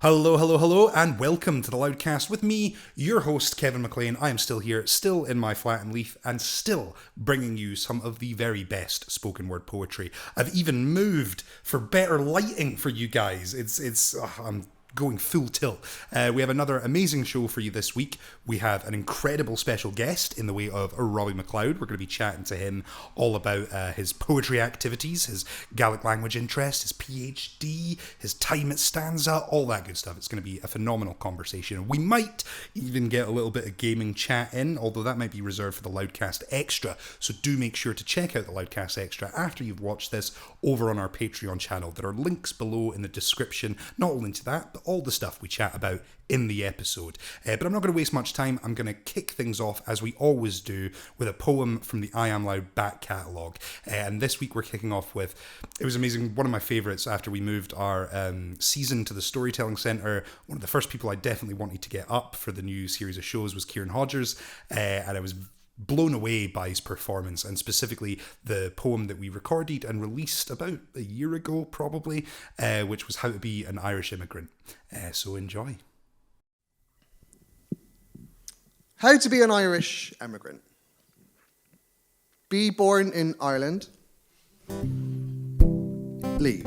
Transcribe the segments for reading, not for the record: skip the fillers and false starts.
Hello, hello, hello, and welcome to the Loudcast with me, your host, Kevin Mclean. I am still here, still in my flat in Leith, and still bringing you some of the very best spoken word poetry. I've even moved for better lighting for you guys. I'm going full tilt. We have another amazing show for you this week. We have an incredible special guest in the way of Robbie Mccloud. We're going to be chatting to him all about his poetry activities, his Gaelic language interest, his PhD, his time at Stanza, all that good stuff. It's going to be a phenomenal conversation. We might even get a little bit of gaming chat in, although that might be reserved for the Loudcast Extra. So do make sure to check out the Loudcast Extra after you've watched this over on our Patreon channel. There are links below in the description, not only to that, but all the stuff we chat about in the episode. But I'm not going to waste much time. I'm going to kick things off, as we always do, with a poem from the I Am Loud back catalogue. And this week we're kicking off with, it was amazing, one of my favourites after we moved our season to the Storytelling Centre. One of the first people I definitely wanted to get up for the new series of shows was Kieran Hodgers, and I was blown away by his performance, and specifically the poem that we recorded and released about a year ago probably, which was How to Be an Irish Immigrant. So enjoy. How to be an Irish immigrant. Be born in Ireland. Leave.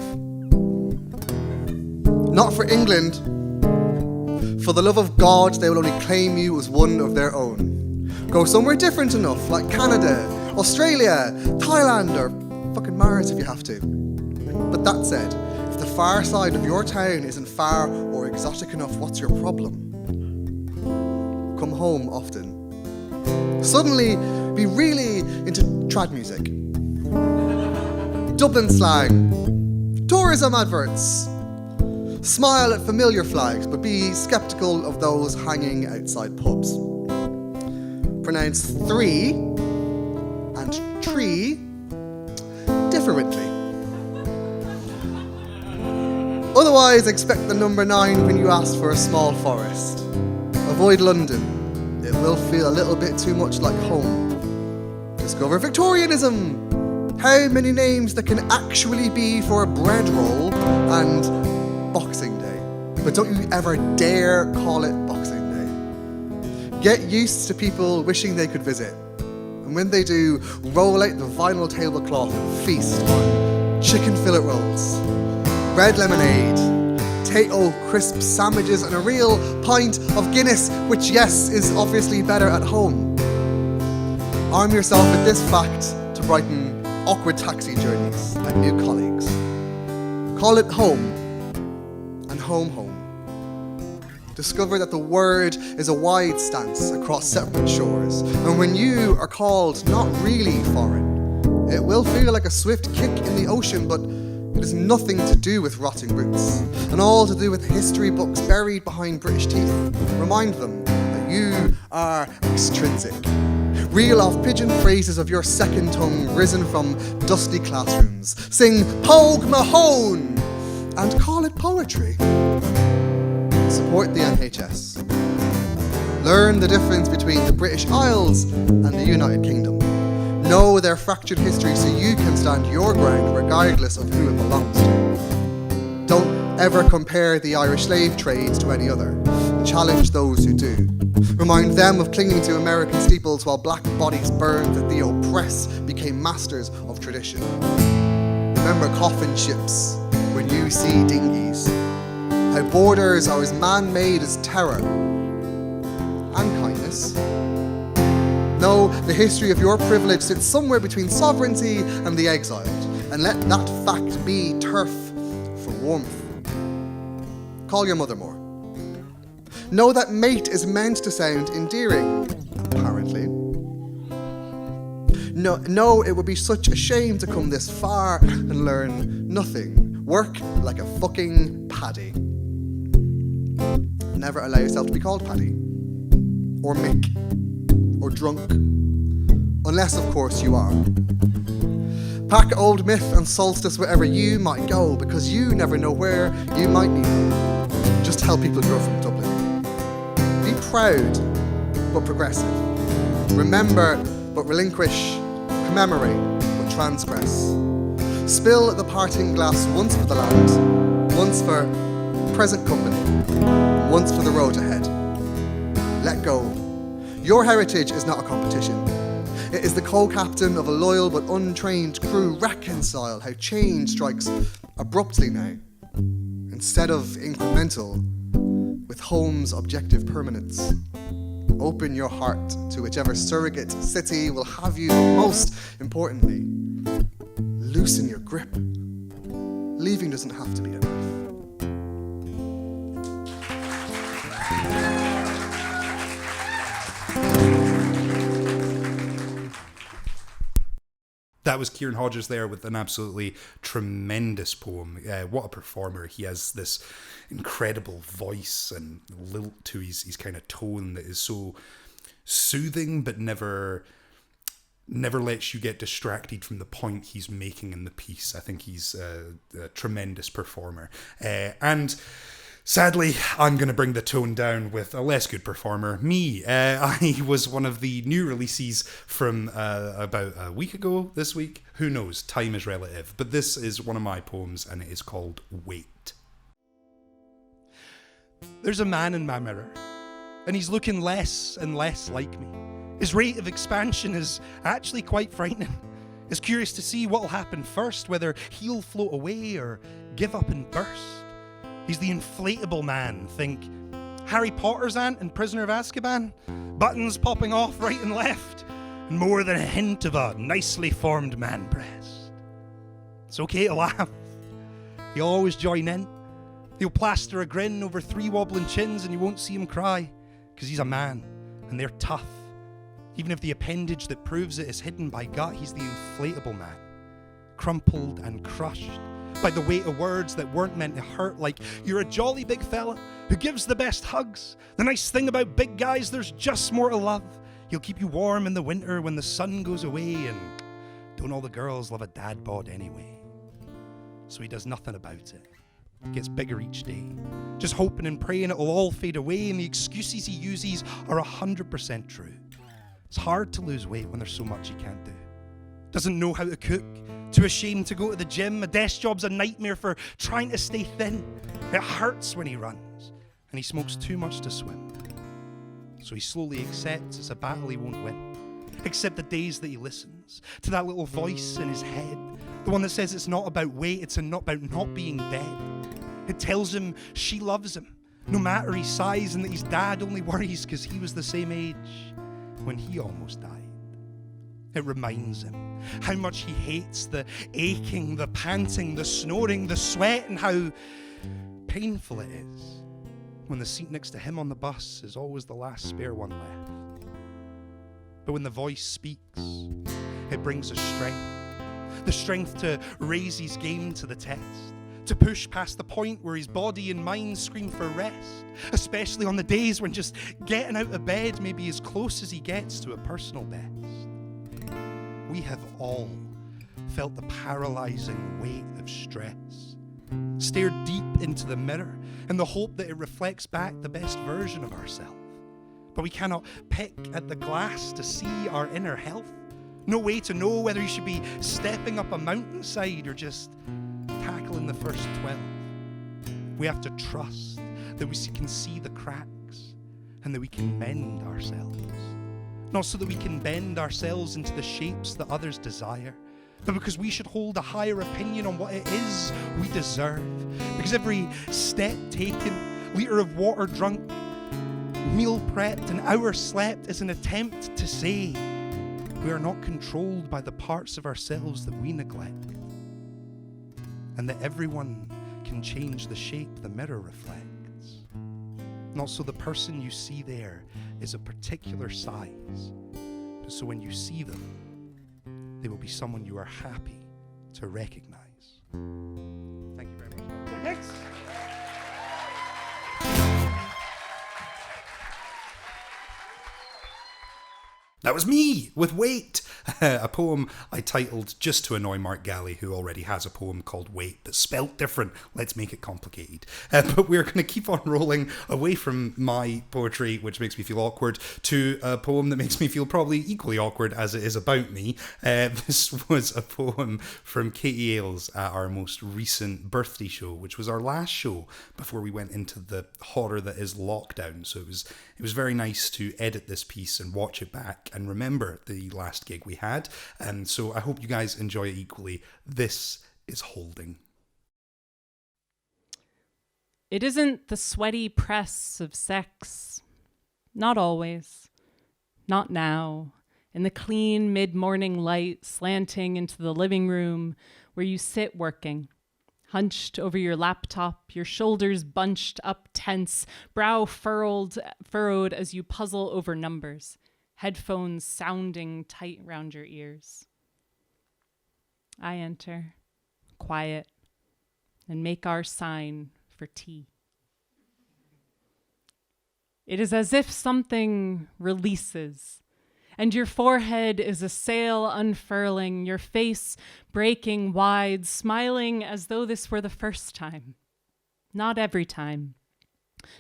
Not for England. For the love of God, they will only claim you as one of their own. Go somewhere different enough, like Canada, Australia, Thailand, or fucking Mars if you have to. But that said, if the far side of your town isn't far or exotic enough, what's your problem? Come home often. Suddenly, be really into trad music. Dublin slang. Tourism adverts. Smile at familiar flags, but be sceptical of those hanging outside pubs. Pronounce three and tree differently. Otherwise, expect the number 9 when you ask for a small forest. Avoid London. It will feel a little bit too much like home. Discover Victorianism. How many names there can actually be for a bread roll and Boxing Day. But don't you ever dare call it Boxing Day. Get used to people wishing they could visit. And when they do, roll out the vinyl tablecloth and feast on chicken fillet rolls, red lemonade, potato crisp sandwiches, and a real pint of Guinness, which, yes, is obviously better at home. Arm yourself with this fact to brighten awkward taxi journeys and new colleagues. Call it home and home. Discover that the word is a wide stance across separate shores, and when you are called not really foreign, it will feel like a swift kick in the ocean, but it has nothing to do with rotting roots, and all to do with history books buried behind British teeth. Remind them that you are extrinsic. Reel off pigeon phrases of your second tongue risen from dusty classrooms. Sing Pogue Mahone and call it poetry. Support the NHS. Learn the difference between the British Isles and the United Kingdom. Know their fractured history so you can stand your ground regardless of who it belongs to. Don't ever compare the Irish slave trade to any other, and challenge those who do. Remind them of clinging to American steeples while black bodies burned that the oppressed became masters of tradition. Remember coffin ships when you see dinghies. How borders are as man-made as terror and kindness. Know the history of your privilege sits somewhere between sovereignty and the exiled, and let that fact be turf for warmth. Call your mother more. Know that mate is meant to sound endearing, apparently. No, it would be such a shame to come this far and learn nothing. Work like a fucking paddy. Never allow yourself to be called Paddy, or Mick, or drunk, unless of course you are. Pack old myth and solstice wherever you might go, because you never know where you might be. Just help people grow from Dublin. Be proud, but progressive. Remember, but relinquish. Commemorate, but transgress. Spill the parting glass once for the land, once for present company, once for the road ahead. Let go. Your heritage is not a competition. It is the co-captain of a loyal but untrained crew. Reconcile how change strikes abruptly now, instead of incremental, with home's objective permanence. Open your heart to whichever surrogate city will have you, but most importantly, loosen your grip. Leaving doesn't have to be enough. That was Kieran Hodges there with an absolutely tremendous poem. What a performer. He has this incredible voice and lilt to his kind of tone that is so soothing but never lets you get distracted from the point he's making in the piece. I think he's a tremendous performer. And sadly, I'm going to bring the tone down with a less good performer, me. I was one of the new releases from about a week ago this week. Who knows? Time is relative. But this is one of my poems, and it is called Wait. There's a man in my mirror, and he's looking less and less like me. His rate of expansion is actually quite frightening. It's curious to see what'll happen first, whether he'll float away or give up and burst. He's the inflatable man. Think Harry Potter's aunt and Prisoner of Azkaban. Buttons popping off right and left, and more than a hint of a nicely formed man breast. It's okay to laugh. He'll always join in. He'll plaster a grin over 3 wobbling chins and you won't see him cry, because he's a man and they're tough. Even if the appendage that proves it is hidden by gut, he's the inflatable man. Crumpled and crushed by the weight of words that weren't meant to hurt, like you're a jolly big fella who gives the best hugs. The nice thing about big guys, there's just more to love. He'll keep you warm in the winter when the sun goes away, and don't all the girls love a dad bod anyway? So he does nothing about it. It gets bigger each day, just hoping and praying it'll all fade away, and the excuses he uses are 100% true. It's hard to lose weight when there's so much he can't do. Doesn't know how to cook, too ashamed to go to the gym. A desk job's a nightmare for trying to stay thin. It hurts when he runs, and he smokes too much to swim. So he slowly accepts it's a battle he won't win, except the days that he listens to that little voice in his head, the one that says it's not about weight, it's not about not being dead. It tells him she loves him, no matter his size, and that his dad only worries because he was the same age when he almost died. It reminds him how much he hates the aching, the panting, the snoring, the sweat, and how painful it is when the seat next to him on the bus is always the last spare one left. But when the voice speaks, it brings us strength. The strength to raise his game to the test, to push past the point where his body and mind scream for rest, especially on the days when just getting out of bed may be as close as he gets to a personal best. We have all felt the paralyzing weight of stress, stared deep into the mirror in the hope that it reflects back the best version of ourselves. But we cannot pick at the glass to see our inner health. No way to know whether you should be stepping up a mountainside or just tackling the first 12. We have to trust that we can see the cracks and that we can mend ourselves. Not so that we can bend ourselves into the shapes that others desire, but because we should hold a higher opinion on what it is we deserve. Because every step taken, liter of water drunk, meal prepped, an hour slept is an attempt to say we are not controlled by the parts of ourselves that we neglect, and that everyone can change the shape the mirror reflects. Not so the person you see there is a particular size, but so when you see them, they will be someone you are happy to recognize. Thank you very much. Next. That was me with Wait. a poem I titled just to annoy Mark Gallie, who already has a poem called Wait, but spelt different. Let's make it complicated. But we're going to keep on rolling away from my poetry, which makes me feel awkward, to a poem that makes me feel probably equally awkward as it is about me. This was a poem from Katie Ailes at our most recent birthday show, which was our last show before we went into the horror that is lockdown. So it was very nice to edit this piece and watch it back and remember the last gig we had. And so I hope you guys enjoy it equally. This is Holding. It isn't the sweaty press of sex. Not always. Not now. In the clean mid-morning light slanting into the living room where you sit working, hunched over your laptop, your shoulders bunched up tense, brow furrowed as you puzzle over numbers, headphones sounding tight round your ears. I enter, quiet, and make our sign for tea. It is as if something releases, and your forehead is a sail unfurling, your face breaking wide, smiling as though this were the first time. Not every time.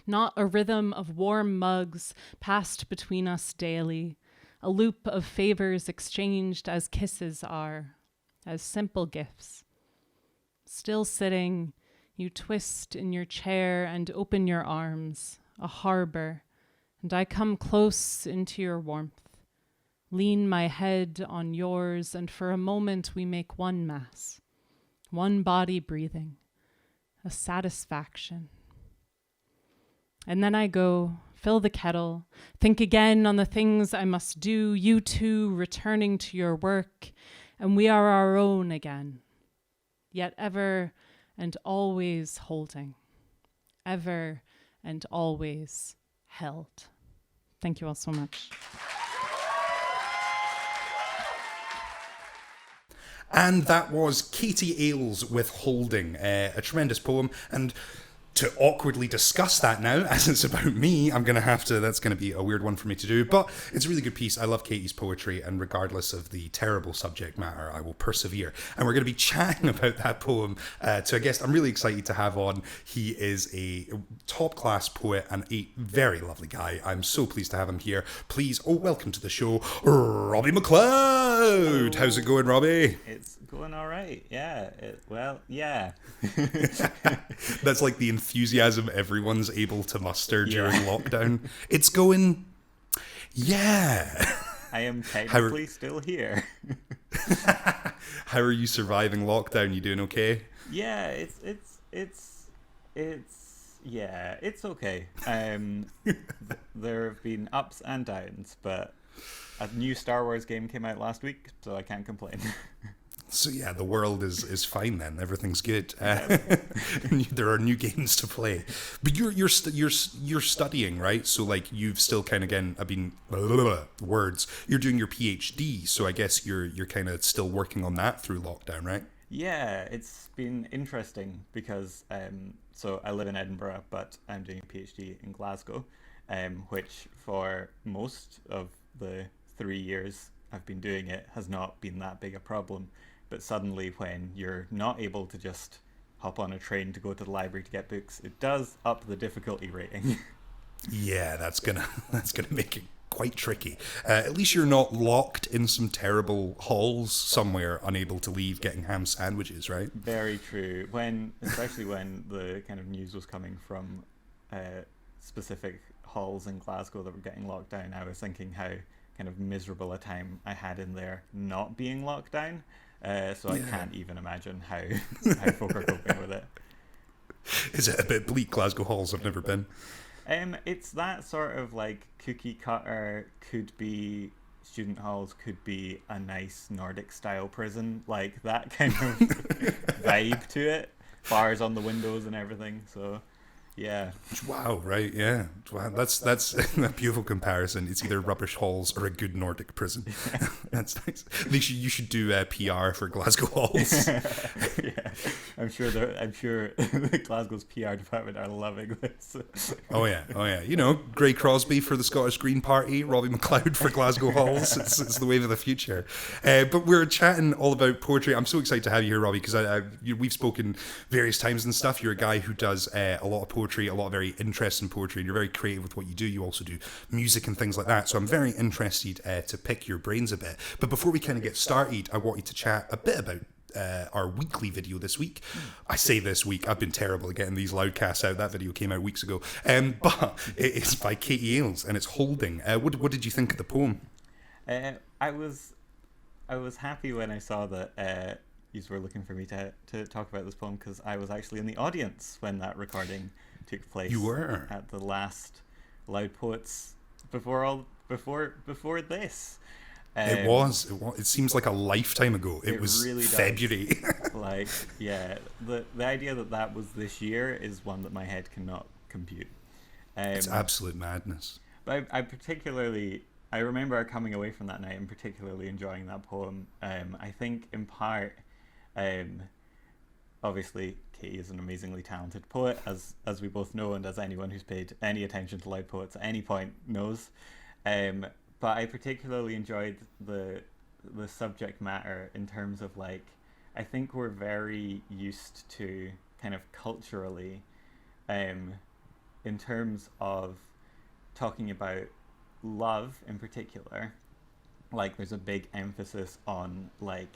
Not a rhythm of warm mugs passed between us daily, a loop of favors exchanged as kisses are, as simple gifts. Still sitting, you twist in your chair and open your arms, a harbor, and I come close into your warmth. Lean my head on yours, and for a moment we make one mass, one body breathing, a satisfaction. And then I go, fill the kettle, think again on the things I must do, you two returning to your work, and we are our own again, yet ever and always holding, ever and always held. Thank you all so much. And that was Katie Ailes with Holding, a tremendous poem. And to awkwardly discuss that now, as it's about me, that's going to be a weird one for me to do. But it's a really good piece. I love Katie's poetry, and regardless of the terrible subject matter, I will persevere. And we're going to be chatting about that poem to a guest I'm really excited to have on. He is a top-class poet and a very lovely guy. I'm so pleased to have him here. Please, welcome to the show, Robbie Mccloud. How's it going, Robbie? It's going all right. Yeah. Yeah. That's like the enthusiasm everyone's able to muster during lockdown. It's going, yeah. I am technically still here. How are you surviving lockdown? You doing okay? Yeah, it's okay. There have been ups and downs, but a new Star Wars game came out last week, so I can't complain. So yeah, the world is fine then. Everything's good. There are new games to play, but you're studying, right? So like you've still kind of words. You're doing your PhD, so I guess you're kind of still working on that through lockdown, right? Yeah, it's been interesting because so I live in Edinburgh, but I'm doing a PhD in Glasgow, which for most of the 3 years I've been doing it has not been that big a problem. But suddenly when you're not able to just hop on a train to go to the library to get books, it does up the difficulty rating. Yeah, that's gonna make it quite tricky. At least you're not locked in some terrible halls somewhere, unable to leave, getting ham sandwiches, right? Very true. Especially when the kind of news was coming from specific halls in Glasgow that were getting locked down, I was thinking how kind of miserable a time I had in there not being locked down. So I can't even imagine how folk are coping with it. Is it a bit bleak, Glasgow halls? I've never been. It's that sort of like cookie cutter, could be student halls, could be a nice Nordic style prison, like that kind of vibe to it. Bars on the windows and everything. So Yeah. Wow, right, yeah. Wow, that's a beautiful comparison. It's either rubbish halls or a good Nordic prison. That's nice. You should do PR for Glasgow halls. Yeah, I'm sure Glasgow's PR department are loving this. Oh yeah. You know, Gray Crosby for the Scottish Green Party, Robbie Mccloud for Glasgow halls. It's the wave of the future. But we're chatting all about poetry. I'm so excited to have you here, Robbie, because we've spoken various times and stuff. You're a guy who does a lot of poetry, a lot of very interesting poetry, and you're very creative with what you do. You also do music and things like that. So I'm very interested to pick your brains a bit. But before we kind of get started, I want you to chat a bit about our weekly video this week. I say this week, I've been terrible at getting these Loudcasts out. That video came out weeks ago. But it's by Katie Ailes and it's Holding. What did you think of the poem? I was happy when I saw that you were looking for me to talk about this poem, because I was actually in the audience when that recording took place. You were at the last Loud Poets before this. It seems like a lifetime ago. It was really February. Like, yeah, the idea that was this year is one that my head cannot compute. It's absolute madness. But I remember coming away from that night and particularly enjoying that poem. I think in part, obviously Katie is an amazingly talented poet, as we both know, and as anyone who's paid any attention to Loud Poets at any point knows. But I particularly enjoyed the subject matter in terms of, like, I think we're very used to kind of culturally, in terms of talking about love in particular, like there's a big emphasis on, like,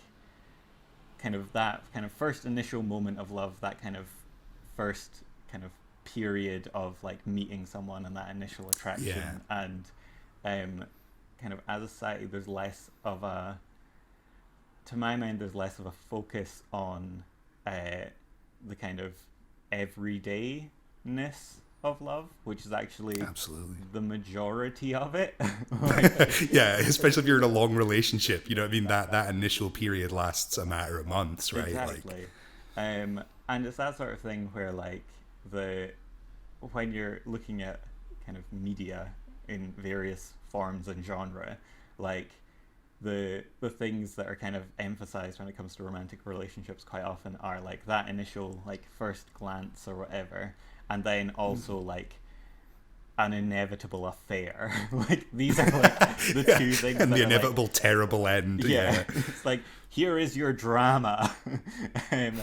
kind of that kind of first initial moment of love, that kind of first kind of period of, like, meeting someone and that initial attraction. Yeah. And kind of as a society, there's less of a, to my mind, there's less of a focus on the kind of everydayness of love, which is actually absolutely the majority of it. Yeah, especially if you're in a long relationship, you know what I mean? That initial period lasts a matter of months, right? Exactly. And it's that sort of thing where, like, when you're looking at kind of media in various forms and genre, like the things that are kind of emphasized when it comes to romantic relationships quite often are, like, that initial, like, first glance or whatever, and then also like an inevitable affair. Like, these are, like, the two things, and that the are, inevitable, like, terrible end. Yeah. It's like, here is your drama. And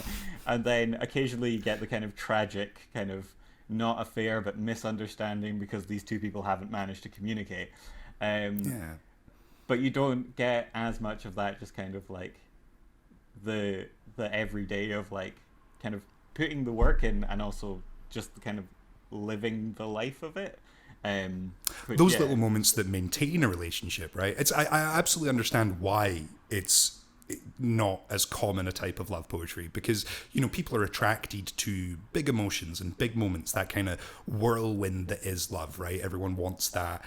then occasionally you get the kind of tragic kind of not affair but misunderstanding because these two people haven't managed to communicate. But you don't get as much of that, just kind of like the everyday of, like, kind of putting the work in and also just the kind of living the life of it. Those little moments that maintain a relationship, right? I absolutely understand why it's not as common a type of love poetry, because, you know, people are attracted to big emotions and big moments, that kind of whirlwind that is love, right? Everyone wants that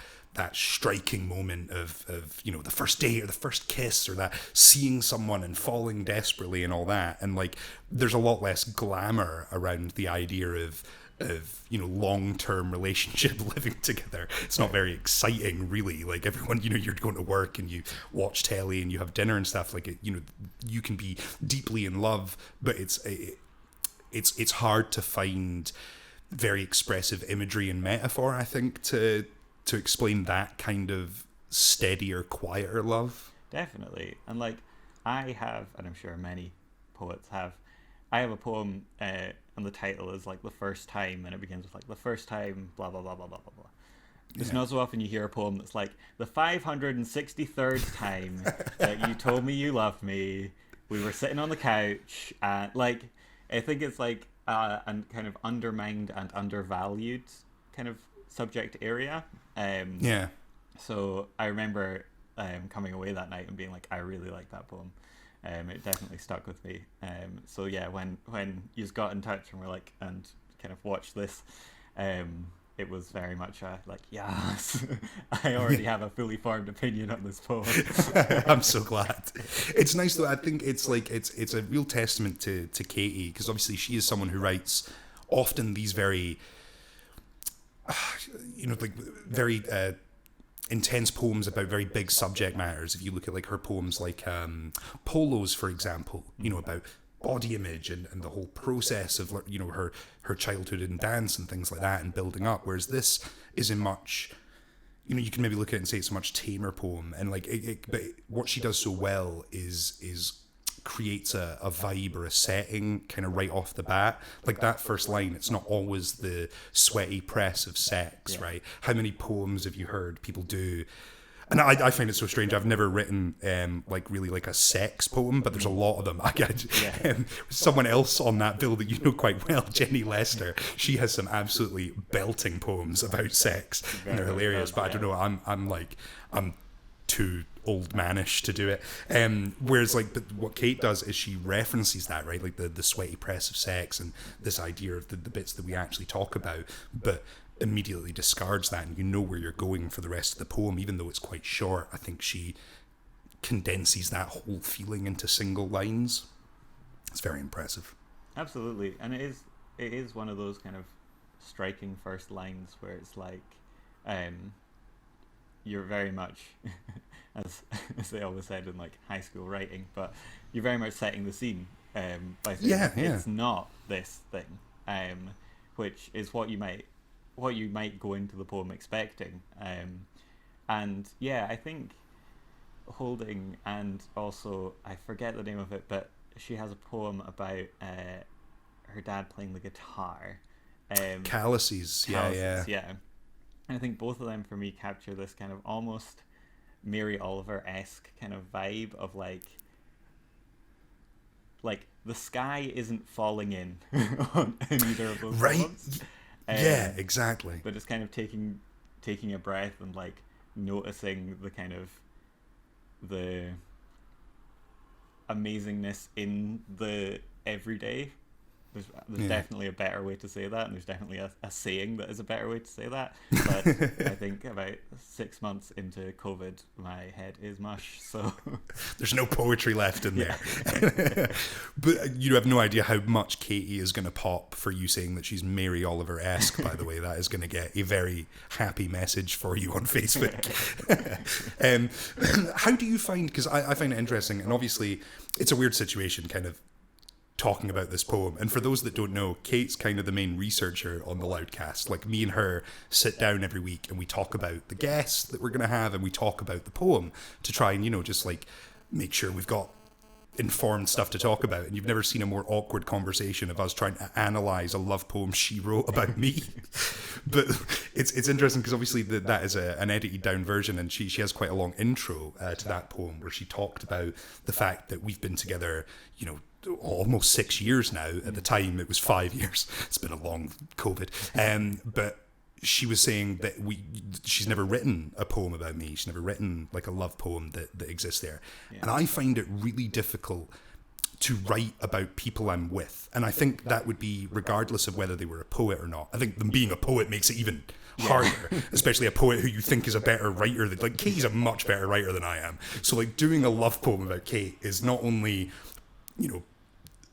striking moment of, you know, the first date or the first kiss, or that seeing someone and falling desperately and all that. And, like, there's a lot less glamour around the idea of, you know, long-term relationship living together. It's not very exciting, really. Like, everyone, you know, you're going to work and you watch telly and you have dinner and stuff. Like, you know, you can be deeply in love, but it's hard to find very expressive imagery and metaphor, I think, to explain that kind of steadier, quieter love. Definitely. And, like, I have, and I'm sure many poets have, I have a poem, and the title is, like, The First Time, and it begins with, like, the first time, blah, blah, blah, blah, blah, blah, blah. It's not so often you hear a poem that's like, the 563rd time that you told me you loved me, we were sitting on the couch, and, like, I think it's, like, a kind of undermined and undervalued kind of subject area. So I remember coming away that night and being like, I really like that poem. It definitely stuck with me. So yeah, when you got in touch and were like, and kind of watched this, it was very much like, yes, I already have a fully formed opinion on this poem. I'm so glad. It's nice though. I think it's like it's a real testament to Katie, because obviously she is someone who writes often these very like very intense poems about very big subject matters. If you look at like her poems like Polos, for example, about body image and the whole process of her childhood in dance and things like that and building up, whereas this is a much, you can maybe look at it and say it's a much tamer poem, and like but what she does so well is creates a vibe or a setting kind of right off the bat. Like that first line, it's not always the sweaty press of sex, right? How many poems have you heard people do? And I find it so strange. I've never written like really like a sex poem, but there's a lot of them. Someone else on that bill that you know quite well, Jenny Lester, she has some absolutely belting poems about sex, and they're hilarious. But I don't know. I'm too old manish to do it. Whereas like what Kate does is she references that, right? Like the sweaty press of sex and this idea of the bits that we actually talk about, but immediately discards that, and you know where you're going for the rest of the poem, even though it's quite short. I think she condenses that whole feeling into single lines. It's very impressive. Absolutely. And it is one of those kind of striking first lines where it's like you're very much as they always said in like high school writing, but you're very much setting the scene by saying it's not this thing, which is what you might go into the poem expecting. And yeah, I think Holding, and also I forget the name of it, but she has a poem about her dad playing the guitar. Calluses, yeah. And I think both of them for me capture this kind of almost Mary Oliver-esque kind of vibe of like the sky isn't falling in on either of those poems. Yeah, exactly. But it's kind of taking a breath and like noticing the kind of the amazingness in the everyday. There's definitely a better way to say that, and there's definitely a saying that is a better way to say that. But I think about 6 months into COVID, my head is mush. So there's no poetry left in there. But you have no idea how much Katie is going to pop for you saying that she's Mary Oliver-esque, by the way. That is going to get a very happy message for you on Facebook. How do you find, because I find it interesting, and obviously it's a weird situation kind of talking about this poem, and for those that don't know, Kate's kind of the main researcher on the Loudcast. Like me and her sit down every week and we talk about the guests that we're going to have, and we talk about the poem to try and just like make sure we've got informed stuff to talk about. And you've never seen a more awkward conversation of us trying to analyze a love poem she wrote about me. But it's interesting because obviously that is an edited down version, and she has quite a long intro to that poem where she talked about the fact that we've been together almost 6 years now. At the time it was 5 years. It's been a long COVID. But she was saying that she's never written a poem about me. She's never written like a love poem that exists there. And I find it really difficult to write about people I'm with. And I think that would be regardless of whether they were a poet or not. I think them being a poet makes it even harder, especially a poet who you think is a better writer. Like Katie's a much better writer than I am. So like doing a love poem about Kate is not only,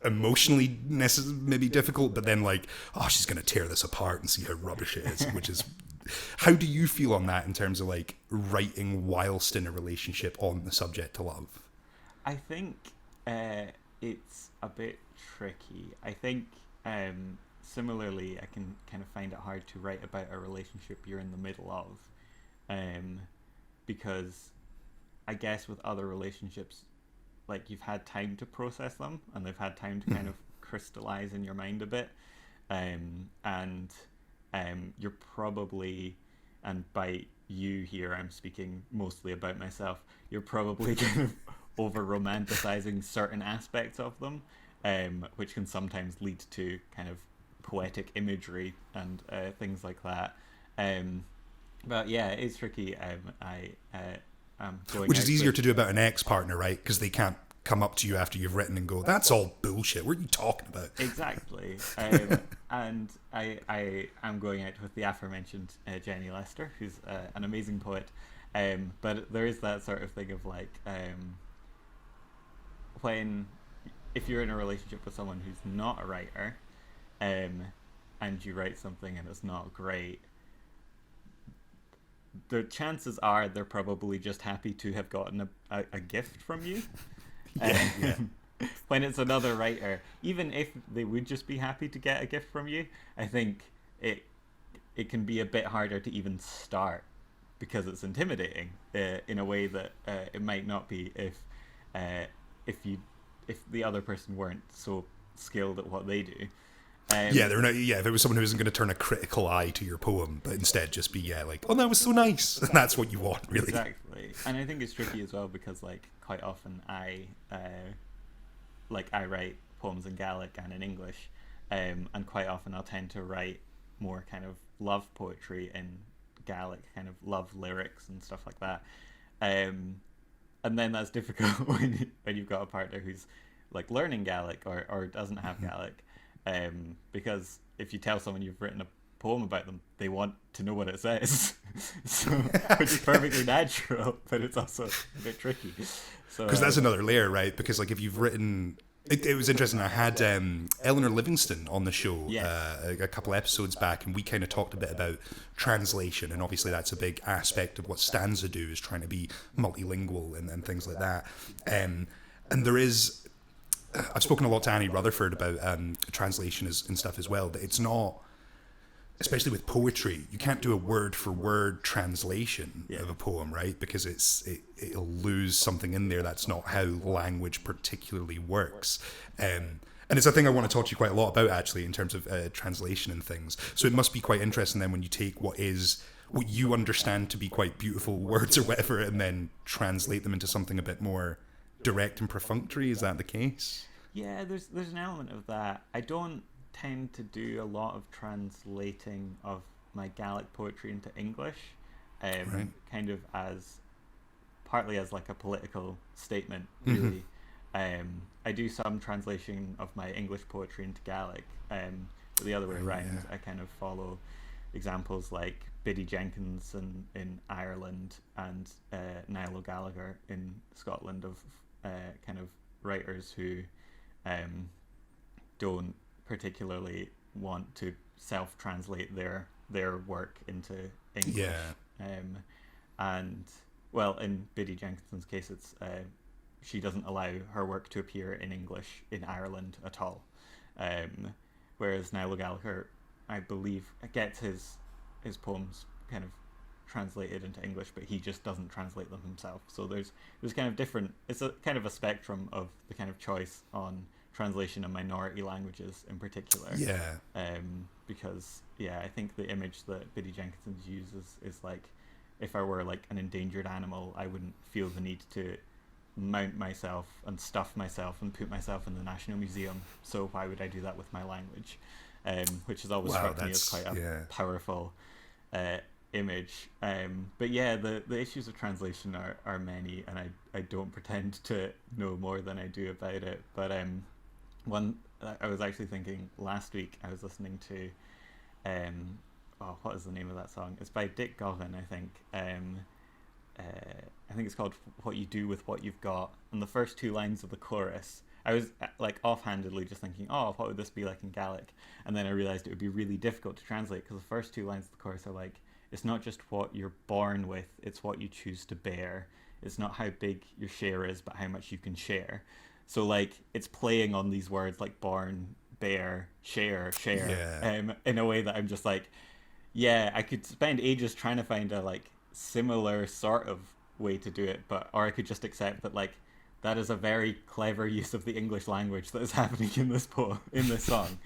emotionally maybe difficult, but then like, she's going to tear this apart and see how rubbish it is, which is... How do you feel on that in terms of like writing whilst in a relationship on the subject to love? I think it's a bit tricky. I think similarly I can kind of find it hard to write about a relationship you're in the middle of, because I guess with other relationships, like you've had time to process them and they've had time to kind of crystallize in your mind a bit, and you're probably, and by you here I'm speaking mostly about myself, you're probably kind of over romanticizing certain aspects of them, which can sometimes lead to kind of poetic imagery and things like that. But yeah, it's tricky. Which is easier to do about an ex-partner, right? Because they can't come up to you after you've written and go, "That's all bullshit. What are you talking about?" Exactly. And I am going out with the aforementioned Jenny Lester, who's an amazing poet. But there is that sort of thing of like, if you're in a relationship with someone who's not a writer, and you write something and it's not great, the chances are they're probably just happy to have gotten a gift from you. When it's another writer, even if they would just be happy to get a gift from you, I think it can be a bit harder to even start, because it's intimidating in a way that it might not be if the other person weren't so skilled at what they do. They're not. Yeah, if it was someone who isn't going to turn a critical eye to your poem, but instead just be like, oh, that was so nice, and that's what you want, really. Exactly, and I think it's tricky as well because like quite often I write poems in Gaelic and in English, and quite often I'll tend to write more kind of love poetry in Gaelic, kind of love lyrics and stuff like that, and then that's difficult when you've got a partner who's like learning Gaelic or doesn't have Gaelic. Because if you tell someone you've written a poem about them, they want to know what it says, so, which is perfectly natural, but it's also a bit tricky. So because that's another layer, right? Because like if you've written, it was interesting. I had Eleanor Livingston on the show a couple episodes back, and we kind of talked a bit about translation, and obviously that's a big aspect of what stanza do, is trying to be multilingual and things like that. And there is. I've spoken a lot to Annie Rutherford about translation and stuff as well, but it's not, especially with poetry, you can't do a word for word translation of a poem, right? Because it'll lose something in there. That's not how language particularly works. And it's a thing I want to talk to you quite a lot about, actually, in terms of translation and things. So it must be quite interesting then when you take what you understand to be quite beautiful words or whatever, and then translate them into something a bit more direct and perfunctory. Is that the case? Yeah, there's an element of that. I don't tend to do a lot of translating of my Gaelic poetry into English, right. Kind of as partly as like a political statement, really. I do some translation of my English poetry into Gaelic, but the other way around. I kind of follow examples like Biddy Jenkins in Ireland and Niall O'Gallagher in Scotland, of kind of writers who don't particularly want to self-translate their work into English. And well, in Biddy Jenkinson's case, it's she doesn't allow her work to appear in English in Ireland at all. Whereas Niall O'Gallagher, I believe, gets his poems kind of translated into English, but he just doesn't translate them himself. So there's kind of different, it's a kind of a spectrum of the kind of choice on translation of minority languages in particular. Because I think the image that Biddy Jenkins uses is like, if I were like an endangered animal, I wouldn't feel the need to mount myself and stuff myself and put myself in the National Museum, so why would I do that with my language? Which has always struck me as quite a powerful image. But the issues of translation are many, and I don't pretend to know more than I do about it. But one, I was actually thinking last week, I was listening to what is the name of that song? It's by Dick Gaughan, I think. I think it's called What You Do With What You've Got, and the first two lines of the chorus, I was like offhandedly just thinking, what would this be like in Gaelic? And then I realized it would be really difficult to translate, because the first two lines of the chorus are like, it's not just what you're born with, it's what you choose to bear. It's not how big your share is, but how much you can share. So like, it's playing on these words like born, bear, share, in a way that I'm just like, I could spend ages trying to find a like similar sort of way to do it, or I could just accept that like, that is a very clever use of the English language that is happening in this poem, in this song.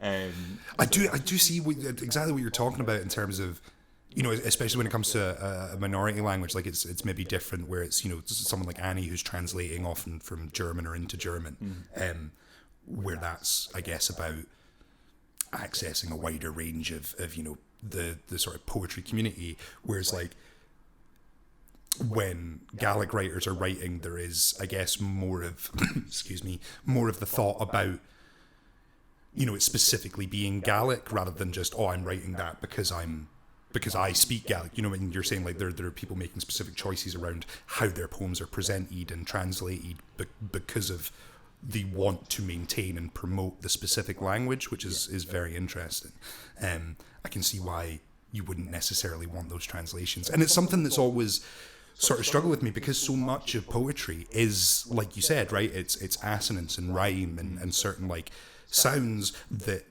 I do see exactly what you're talking about in terms of, especially when it comes to a minority language, like it's maybe different where it's, someone like Annie who's translating often from German or into German, where that's, I guess, about accessing a wider range of the sort of poetry community, whereas like when Gaelic writers are writing, there is, I guess, more of more of the thought about it specifically being Gaelic rather than just I'm writing that because I speak Gaelic. And you're saying like there are people making specific choices around how their poems are presented and translated because of the want to maintain and promote the specific language, which is very interesting. I can see why you wouldn't necessarily want those translations. And it's something that's always sort of struggled with me, because so much of poetry is, like you said, right, it's assonance and rhyme and certain like sounds that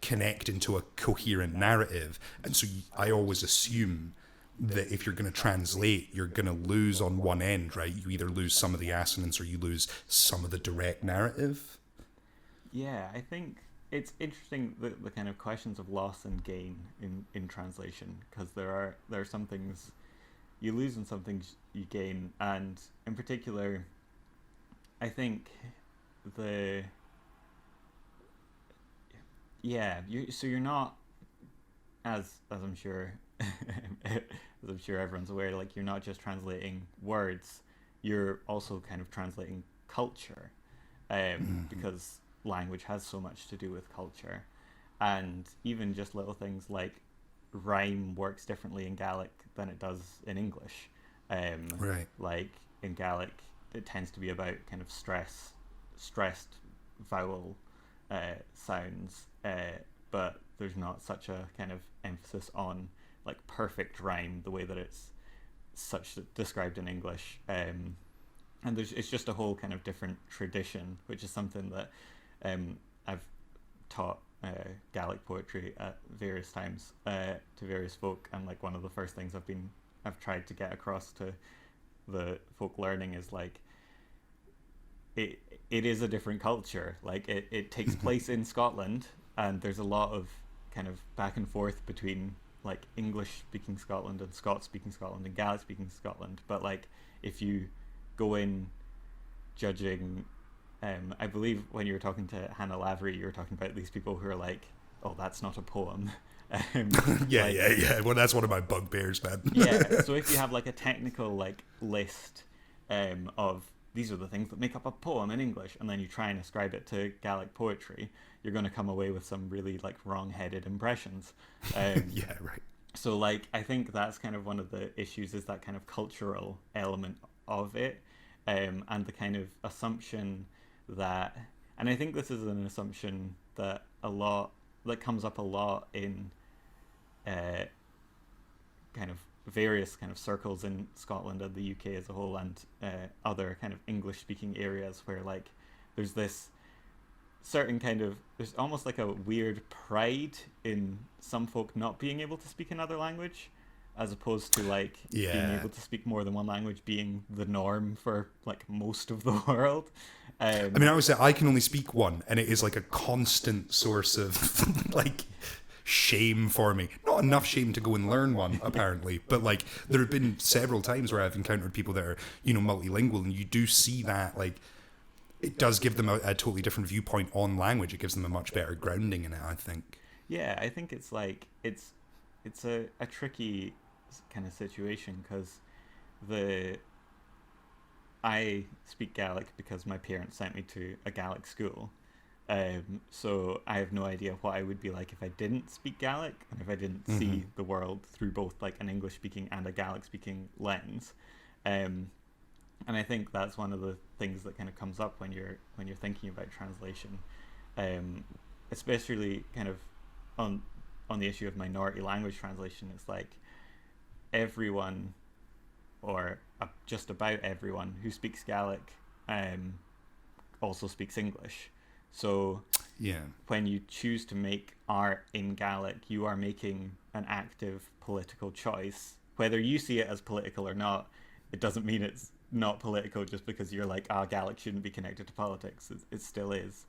connect into a coherent narrative. And so I always assume that if you're going to translate, you're going to lose on one end, right? You either lose some of the assonance or you lose some of the direct narrative. Yeah, I think it's interesting, the kind of questions of loss and gain in translation, because there are some things you lose and some things you gain. And in particular, I think you're not, as I'm sure as I'm sure everyone's aware, like, you're not just translating words, you're also kind of translating culture, because language has so much to do with culture. And even just little things like rhyme works differently in Gaelic than it does in English. Right. Like in Gaelic, it tends to be about kind of stressed vowel sounds, but there's not such a kind of emphasis on like perfect rhyme the way that it's described in English. And it's just a whole kind of different tradition, which is something that I've taught Gaelic poetry at various times to various folk, and like one of the first things I've tried to get across to the folk learning is like it is a different culture. Like it takes place in Scotland, and there's a lot of kind of back and forth between like English speaking Scotland and Scots speaking Scotland and Gaelic speaking Scotland. But like if you go in judging, I believe when you were talking to Hannah Lavery, you were talking about these people who are like, oh, that's not a poem. Yeah. Well, that's one of my bugbears, man. Yeah. So if you have like a technical like list of these are the things that make up a poem in English, and then you try and ascribe it to Gaelic poetry, you're going to come away with some really like wrong-headed impressions. Yeah, right. So like I think that's kind of one of the issues, is that kind of cultural element of it, and the kind of assumption that, and I think this is an assumption that comes up a lot in kind of various kind of circles in Scotland and the UK as a whole, and other kind of English speaking areas, where like there's this certain kind of, there's almost like a weird pride in some folk not being able to speak another language, as opposed to like being able to speak more than one language being the norm for like most of the world. I mean, I would say I can only speak one, and it is like a constant source of like shame for me. Not enough shame to go and learn one, apparently, but like there have been several times where I've encountered people that are, multilingual, and you do see that like it does give them a totally different viewpoint on language. It gives them a much better grounding in it, I think. Yeah, I think it's like it's a tricky kind of situation, because I speak Gaelic because my parents sent me to a Gaelic school. So I have no idea what I would be like if I didn't speak Gaelic, and if I didn't see the world through both like an English speaking and a Gaelic speaking lens. And I think that's one of the things that kind of comes up when you're thinking about translation, especially kind of on the issue of minority language translation. It's like everyone, or just about everyone who speaks Gaelic also speaks English. So when you choose to make art in Gaelic, you are making an active political choice. Whether you see it as political or not, it doesn't mean it's not political just because you're like, Gaelic shouldn't be connected to politics. It still is.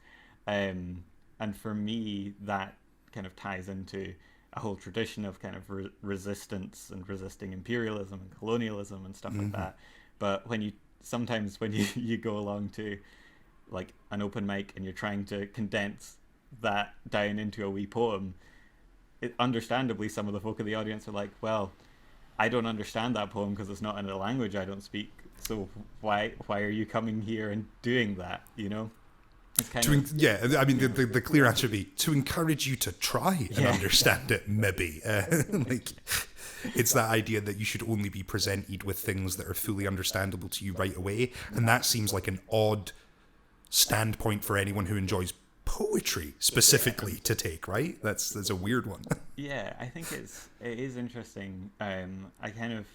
And for me, that kind of ties into a whole tradition of kind of resistance and resisting imperialism and colonialism and stuff like that. But when you go along to like an open mic and you're trying to condense that down into a wee poem, understandably some of the folk in the audience are like, well, I don't understand that poem because it's not in a language I don't speak, so why are you coming here and doing that, It's kind of, I mean, the clear answer would be to encourage you to try and understand it, maybe. Like, it's that idea that you should only be presented with things that are fully understandable to you right away, and that seems like an odd standpoint for anyone who enjoys poetry specifically to take, right? That's a weird one. Yeah, I think it is interesting. I kind of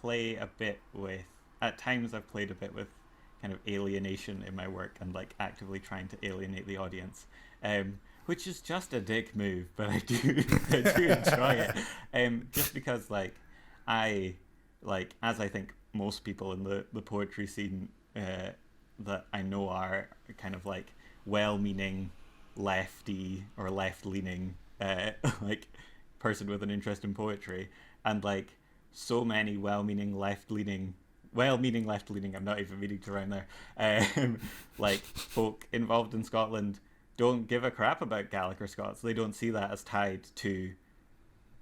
play a bit with, at times I've played a bit with kind of alienation in my work and like actively trying to alienate the audience, which is just a dick move, but I do enjoy it. Just because like as I think most people in the poetry scene that I know are kind of like well-meaning lefty or left-leaning like person with an interest in poetry, and like so many well-meaning left-leaning, I'm not even meaning to rhyme there, like folk involved in Scotland don't give a crap about Gaelic or Scots. They don't see that as tied to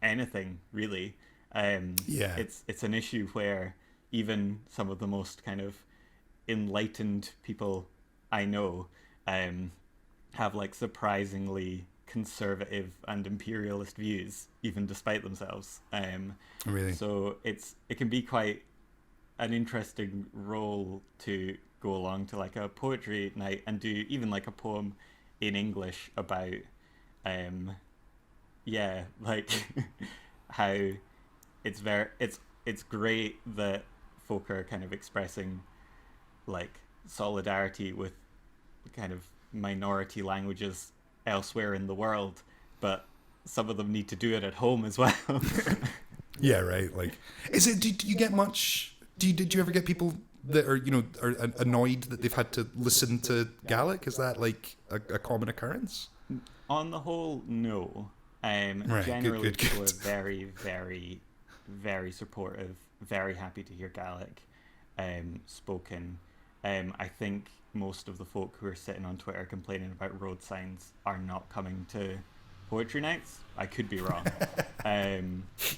anything really. It's an issue where even some of the most kind of enlightened people I know have like surprisingly conservative and imperialist views, even despite themselves. Really? So it can be quite an interesting role to go along to like a poetry night and do even like a poem in English about like how it's great that folk are kind of expressing like solidarity with kind of minority languages elsewhere in the world, but some of them need to do it at home as well. Yeah, right. Like, do you get much? Did you ever get people that are annoyed that they've had to listen to Gaelic? Is that like a common occurrence? On the whole, no. Right, Generally, good. people are very, very, very supportive, very happy to hear Gaelic spoken. I think most of the folk who are sitting on Twitter complaining about road signs are not coming to poetry nights. I could be wrong.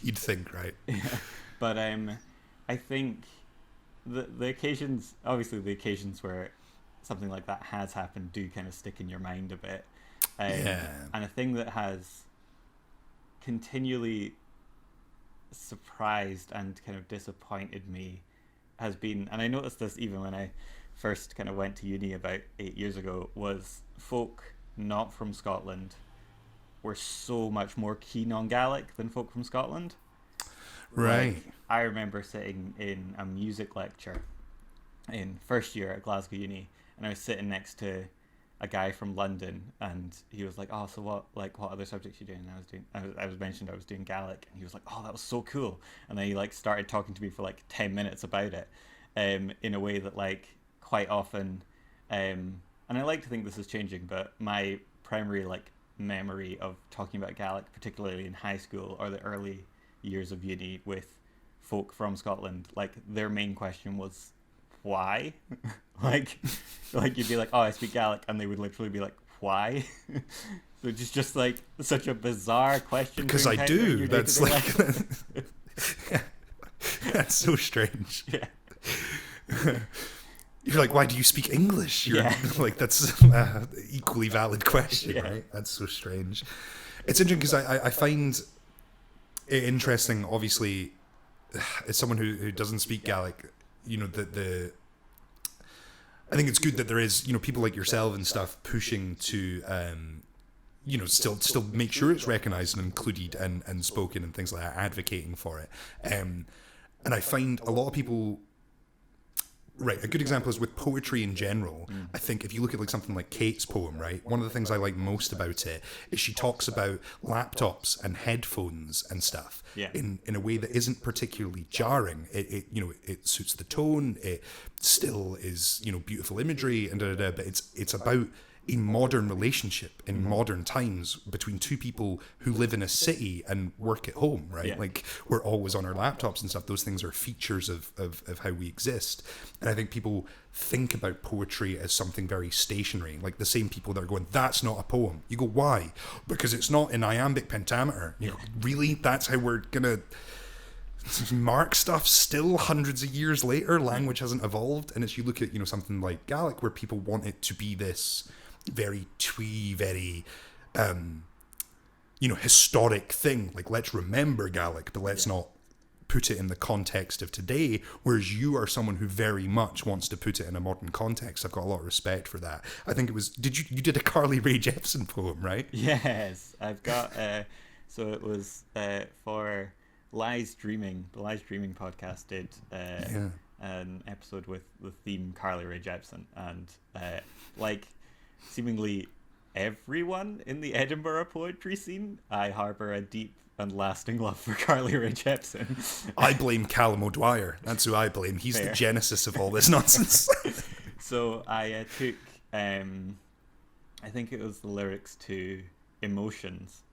You'd think, right? Yeah. But I think the occasions, obviously the occasions where something like that has happened do kind of stick in your mind a bit. Yeah. And a thing that has continually surprised and kind of disappointed me has been, and I noticed this even when I first kind of went to uni about 8 years ago, was folk not from Scotland were so much more keen on Gaelic than folk from Scotland. Right. Like, I remember sitting in a music lecture in first year at Glasgow Uni, and I was sitting next to a guy from London, and he was like, "Oh, so what other subjects you doing?" And I was mentioned I was doing Gaelic, and he was like, "Oh, that was so cool." And then he like started talking to me for like 10 minutes about it, in a way that like quite often, and I like to think this is changing, but my primary like memory of talking about Gaelic, particularly in high school or the early years of uni with folk from Scotland, like their main question was why. like you'd be like, "Oh, I speak Gaelic," and they would literally be like, "Why?" So it's just like such a bizarre question. Because I do. That's like that's so strange. Yeah. You're like, "Why do you speak English?" You're like, that's an equally valid question, right? That's so strange. It's interesting because I find it interesting, obviously, as someone who doesn't speak Gaelic, the I think it's good that there is, people like yourself and stuff pushing to, still make sure it's recognised and included and spoken and things like that, advocating for it. And I find a lot of people. Right, a good example is with poetry in general. I think if you look at like something like Kate's poem, right, one of the things I like most about it is she talks about laptops and headphones and stuff in a way that isn't particularly jarring. It suits the tone. It still is beautiful imagery and but it's about a modern relationship in modern times between two people who live in a city and work at home, right? Yeah. Like we're always on our laptops and stuff. Those things are features of how we exist. And I think people think about poetry as something very stationary, like the same people that are going, "That's not a poem." You go, "Why?" "Because it's not in iambic pentameter." You go, "Really? That's how we're gonna mark stuff still hundreds of years later? Language hasn't evolved." And as you look at something like Gaelic, where people want it to be this very twee, very historic thing, like let's remember Gaelic, but let's not put it in the context of today, whereas you are someone who very much wants to put it in a modern context. I've got a lot of respect for that. I think it was, you did a Carly Rae Jepsen poem, right? Yes, I've got So it was for Lies Dreaming. The Lies Dreaming podcast did an episode with the theme Carly Rae Jepsen, and like seemingly everyone in the Edinburgh poetry scene, I harbour a deep and lasting love for Carly Rae Jepsen. I blame Callum O'Dwyer. That's who I blame. He's Fair. the genesis of all this nonsense. So I took, I think it was the lyrics to Emotions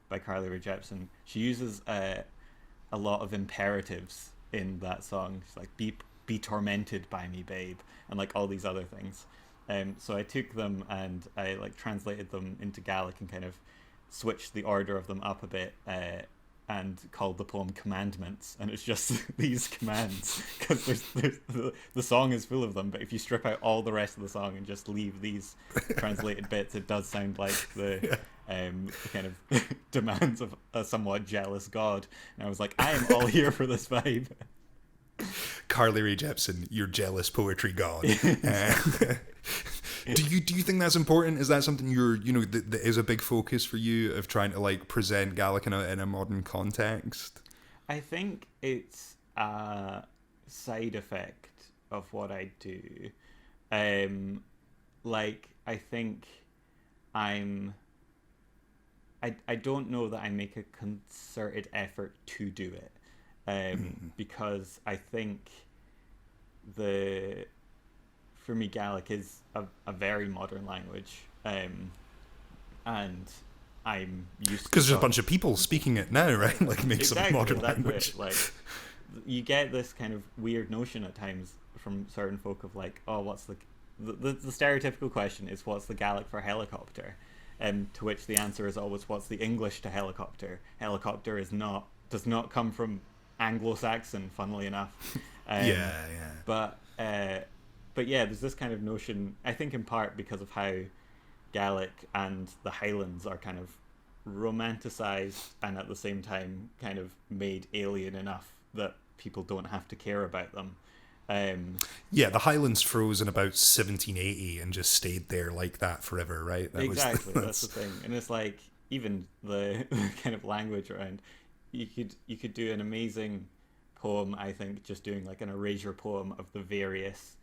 by Carly Rae Jepsen. She uses a lot of imperatives in that song. She's like, be tormented by me, babe, and like all these other things. So I took them and I like translated them into Gaelic and kind of switched the order of them up a bit, and called the poem Commandments, and it's just these commands, because the song is full of them, but if you strip out all the rest of the song and just leave these translated bits, it does sound like the kind of demands of a somewhat jealous God. And I was like, I am all here for this vibe. Carly Rae Jepsen, your jealous poetry god. Do you think that's important? Is that something that is a big focus for you, of trying to like present Gaelic in a modern context? I think it's a side effect of what I do. Like I think I don't know that I make a concerted effort to do it, because I think for me, Gaelic is a very modern language, and I'm used to... Because there's a bunch of people speaking it now, right? Like, makes it a modern language. It. Like, you get this kind of weird notion at times from certain folk of like, oh, what's the stereotypical question is, what's the Gaelic for helicopter? To which the answer is always, what's the English to helicopter? Helicopter does not come from Anglo-Saxon, funnily enough. But yeah, there's this kind of notion, I think in part because of how Gaelic and the Highlands are kind of romanticized and at the same time kind of made alien enough that people don't have to care about them. The Highlands froze in about 1780 and just stayed there like that forever, right? That's the thing. And it's like, even the kind of language around, you could do an amazing poem, I think, just doing like an erasure poem of the various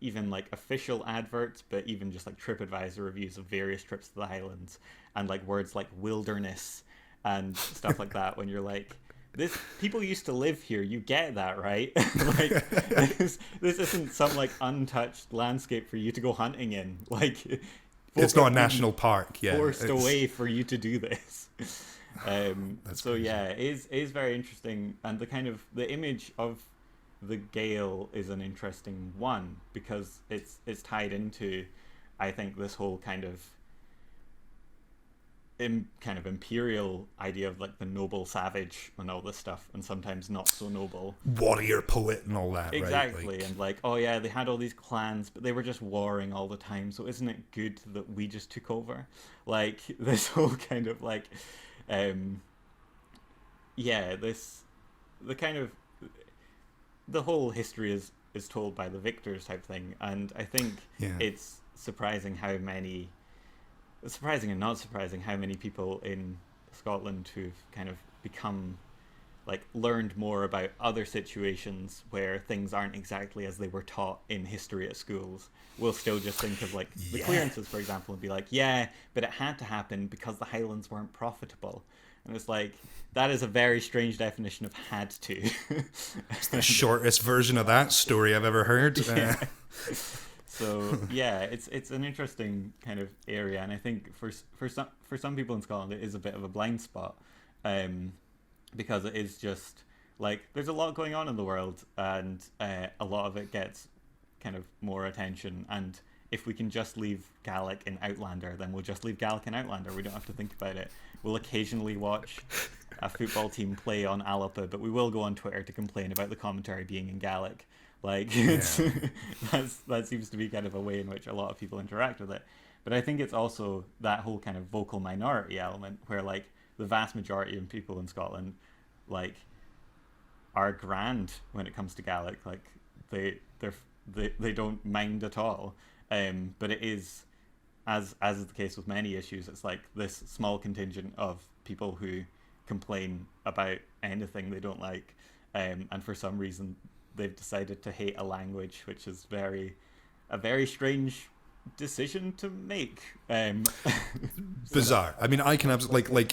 even like official adverts, but even just like TripAdvisor reviews of various trips to the Highlands, and like words like wilderness and stuff like that, when you're like, this people used to live here, you get that, right? Like this isn't some like untouched landscape for you to go hunting in. Like, it's not a national park. Forced away for you to do this. So crazy. Yeah, it is very interesting, and the kind of the image of the Gael is an interesting one, because it's tied into, I think, this whole kind of imperial idea of like the noble savage and all this stuff, and sometimes not so noble warrior poet and all that. Exactly, right? And like, oh yeah, they had all these clans, but they were just warring all the time, so isn't it good that we just took over? Like, this whole kind of like the whole history is told by the victors type thing, and I think it's surprising and not surprising how many people in Scotland who've kind of become like learned more about other situations where things aren't exactly as they were taught in history at schools will still just think of like the clearances, for example, and be like, yeah, but it had to happen because the Highlands weren't profitable. And it's like, that is a very strange definition of had to. It's the shortest version of that story I've ever heard. Yeah. So yeah, it's an interesting kind of area, and I think for some people in Scotland it is a bit of a blind spot, because it is just like, there's a lot going on in the world, and a lot of it gets kind of more attention, and if we can just leave Gaelic in Outlander, then we'll just leave Gaelic in Outlander. We don't have to think about it. We'll occasionally watch a football team play on Alapa, but we will go on Twitter to complain about the commentary being in Gaelic. Like, that seems to be kind of a way in which a lot of people interact with it. But I think it's also that whole kind of vocal minority element where like the vast majority of people in Scotland like are grand when it comes to Gaelic. Like they don't mind at all. But it is as is the case with many issues, it's like this small contingent of people who complain about anything they don't like, and for some reason they've decided to hate a language, which is a very strange decision to make. Bizarre. I mean, I can absolutely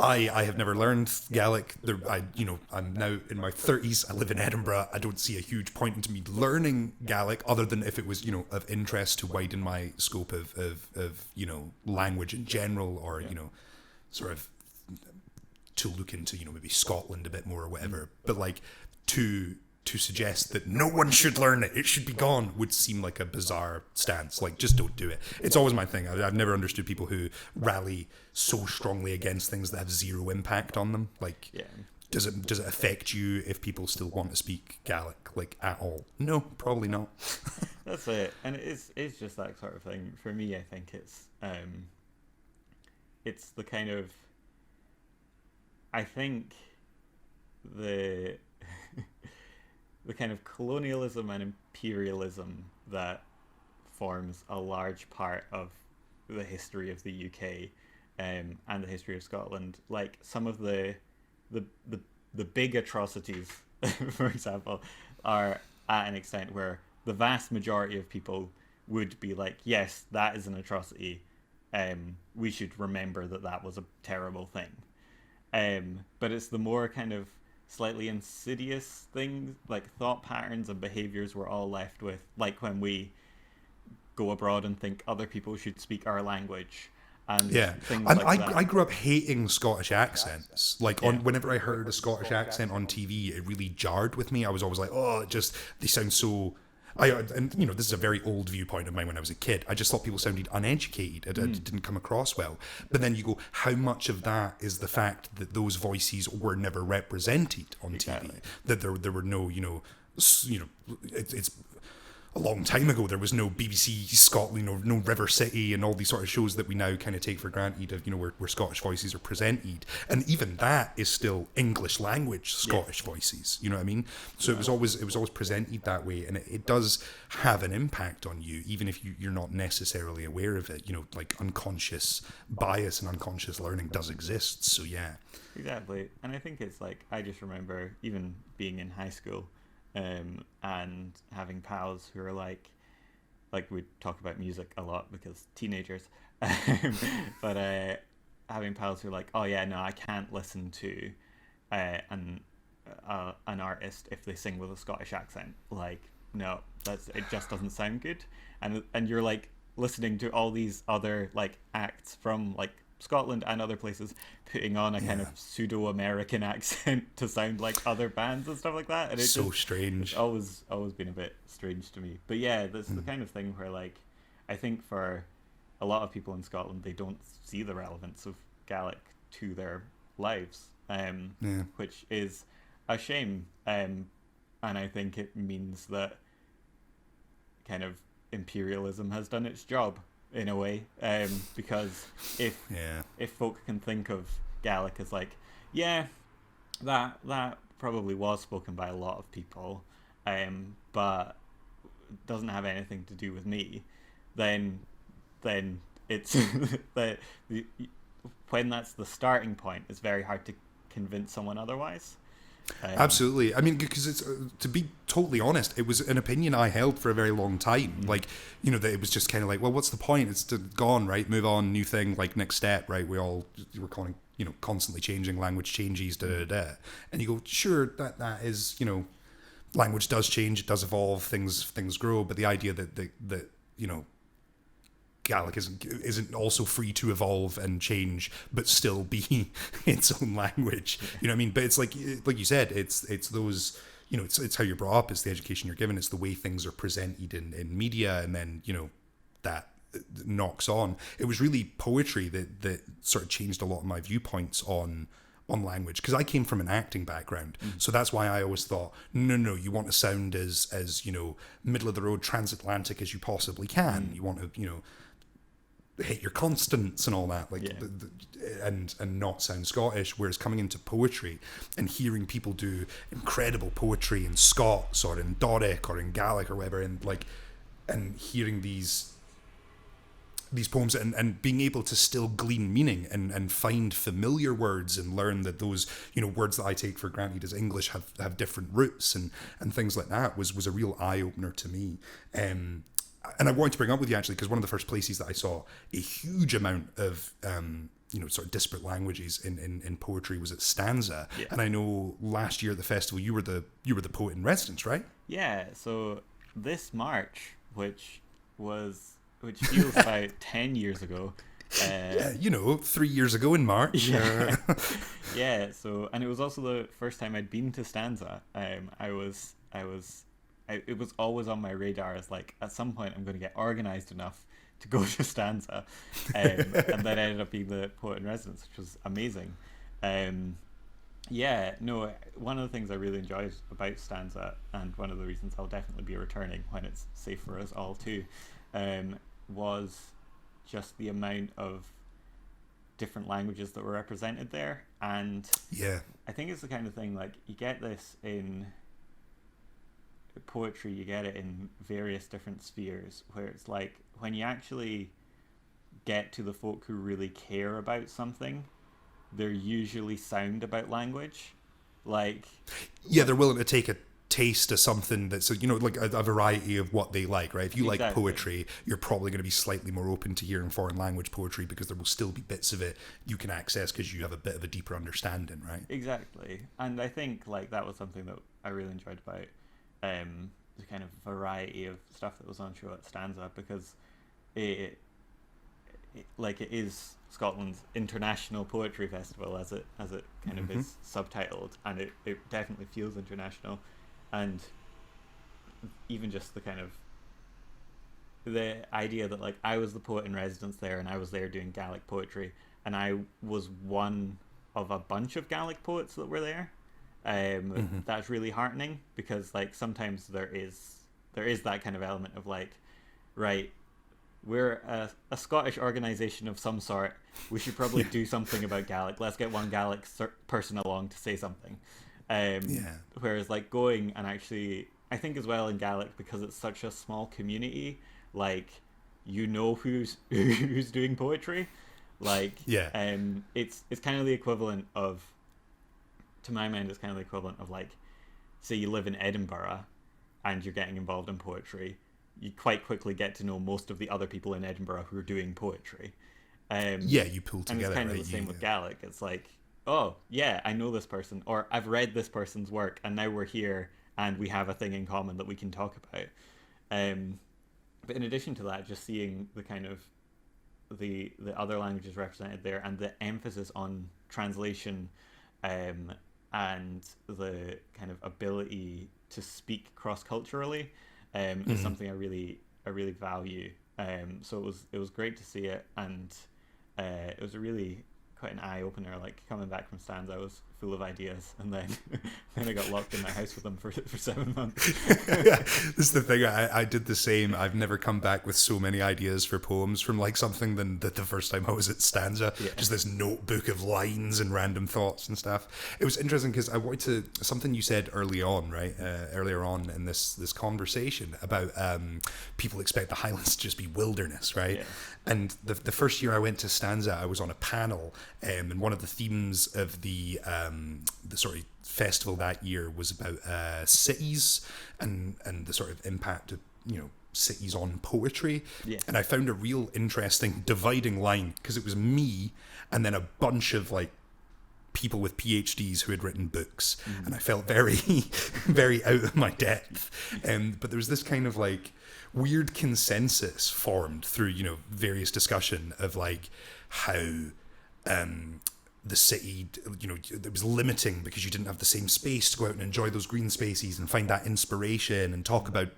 I have never learned Gaelic. I'm now in my 30s. I live in Edinburgh. I don't see a huge point into me learning Gaelic, other than if it was, of interest to widen my scope of language in general, or, sort of to look into, maybe Scotland a bit more or whatever. But like to suggest that no one should learn it should be gone, would seem like a bizarre stance. Like, just don't do it. It's always my thing. I've never understood people who rally so strongly against things that have zero impact on them. Like, does it affect you if people still want to speak Gaelic, like, at all? No, probably not. That's it. And it's just that sort of thing. For me, I think it's the kind of, I think the the kind of colonialism and imperialism that forms a large part of the history of the UK, and the history of Scotland. Like, some of the big atrocities, for example, are at an extent where the vast majority of people would be like, yes, that is an atrocity. We should remember that was a terrible thing. But it's the more kind of slightly insidious things, like thought patterns and behaviors we're all left with, like when we go abroad and think other people should speak our language, and things like that. I grew up hating Scottish accents. Like, whenever I heard a Scottish accent on TV, it really jarred with me. I was always like, oh, they sound so... this is a very old viewpoint of mine when I was a kid. I just thought people sounded uneducated. It didn't come across well. But then you go, how much of that is the fact that those voices were never represented on TV? That there were no, it's a long time ago. There was no BBC Scotland or no River City and all these sort of shows that we now kind of take for granted of, where Scottish voices are presented. And even that is still English language Scottish voices. You know what I mean? So it was always presented that way, and it does have an impact on you, even if you're not necessarily aware of it. Like, unconscious bias and unconscious learning does exist. So yeah. Exactly. And I think it's like, I just remember even being in high school, and having pals who are like we talk about music a lot because teenagers, but having pals who are like, oh yeah, no, I can't listen to an artist if they sing with a Scottish accent. Like, no, it just doesn't sound good. And you're like listening to all these other like acts from like Scotland and other places putting on a kind of pseudo-American accent to sound like other bands and stuff like that, and it's so strange. It's always been a bit strange to me. But yeah, that's the kind of thing where, like, I think for a lot of people in Scotland, they don't see the relevance of Gaelic to their lives, which is a shame. And I think it means that kind of imperialism has done its job in a way, because if folk can think of Gaelic as like, that probably was spoken by a lot of people, but doesn't have anything to do with me, then it's when that's the starting point, it's very hard to convince someone otherwise. Absolutely. I mean, because it's to be totally honest, it was an opinion I held for a very long time. Like, that it was just kind of like, well, what's the point? It's gone, right? Move on, new thing, like next step, right? We're calling, constantly changing, language changes, and you go, sure, that is, language does change, it does evolve, things grow, but the idea that Gaelic isn't also free to evolve and change, but still be its own language. You know what I mean? But it's like you said, it's those, it's how you're brought up, it's the education you're given, it's the way things are presented in media, and then, that knocks on. It was really poetry that sort of changed a lot of my viewpoints on language, because I came from an acting background. So that's why I always thought, no, you want to sound as middle of the road, transatlantic as you possibly can. You want to, hit your consonants and all that, like, and not sound Scottish. Whereas coming into poetry and hearing people do incredible poetry in Scots or in Doric or in Gaelic or whatever, and hearing these these poems and being able to still glean meaning and find familiar words and learn that those, words that I take for granted as English have different roots and things like that was a real eye-opener to me. And I wanted to bring up with you actually, because one of the first places that I saw a huge amount of sort of disparate languages in poetry was at Stanza. Yeah. And I know last year at the festival you were the poet in residence, right? Yeah, so this March, which feels about 10 years ago. 3 years ago in March. Yeah. Yeah, so, and it was also the first time I'd been to Stanza. It was always on my radar as like, at some point I'm going to get organized enough to go to Stanza. And then I ended up being the poet in residence, which was amazing. One of the things I really enjoyed about Stanza, and one of the reasons I'll definitely be returning when it's safe for us all too, was just the amount of different languages that were represented there. And yeah, I think it's the kind of thing, like, you get this in poetry, you get it in various different spheres, where it's like, when you actually get to the folk who really care about something, they're usually sound about language. Like, yeah, they're willing to take a taste of something that's like a variety of what they like, right? If you like poetry, you're probably going to be slightly more open to hearing foreign language poetry, because there will still be bits of it you can access because you have a bit of a deeper understanding, right? Exactly. And I think like that was something that I really enjoyed about the kind of variety of stuff that was on show at Stanza, because it is Scotland's international poetry festival, as it kind of is subtitled, and it definitely feels international. And even just the kind of the idea that, like, I was the poet in residence there, and I was there doing Gaelic poetry, and I was one of a bunch of Gaelic poets that were there. That's really heartening, because like sometimes there is that kind of element of like, right, we're a Scottish organisation of some sort, we should probably do something about Gaelic, let's get one Gaelic person along to say something. Whereas like going and actually, I think as well in Gaelic, because it's such a small community, like, who's doing poetry, like, it's kind of the equivalent of, to my mind, it's kind of the equivalent of like, say you live in Edinburgh and you're getting involved in poetry, you quite quickly get to know most of the other people in Edinburgh who are doing poetry. You pull together. And it's kind of the same with Gaelic. It's like, oh yeah, I know this person, or I've read this person's work, and now we're here and we have a thing in common that we can talk about. But in addition to that, just seeing the kind of the other languages represented there, and the emphasis on translation, and the kind of ability to speak cross-culturally, is something I really value. So it was great to see it, and it was a really quite an eye-opener. Like, coming back from Stanza, I was full of ideas, and then I got locked in my house with them for 7 months. This is the thing, I did the same. I've never come back with so many ideas for poems from like something than the first time I was at Stanza. Just this notebook of lines and random thoughts and stuff. It was interesting because I wanted to, something you said earlier on in this conversation about people expect the Highlands to just be wilderness, right? And the first year I went to Stanza, I was on a panel, and one of the themes of the sort of festival that year was about cities and the sort of impact of cities on poetry. And I found a real interesting dividing line, because it was me and then a bunch of like people with PhDs who had written books, and I felt very very out of my depth. But there was this kind of like weird consensus formed through various discussion of like how the city, it was limiting because you didn't have the same space to go out and enjoy those green spaces and find that inspiration and talk about,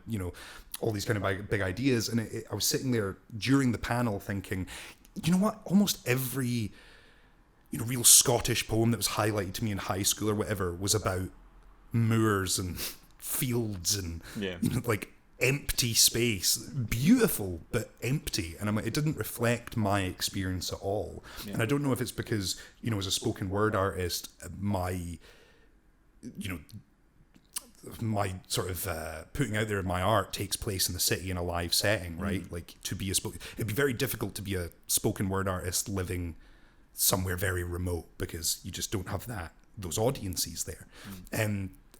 all these kind of big ideas. And I was sitting there during the panel thinking, you know what, almost every, real Scottish poem that was highlighted to me in high school or whatever was about moors and fields and, like empty space, beautiful but empty, and I'm like, it didn't reflect my experience at all. And I don't know if it's because as a spoken word artist, my my sort of putting out there of my art takes place in the city in a live setting, right? Like to be it'd be very difficult to be a spoken word artist living somewhere very remote because you just don't have those audiences there.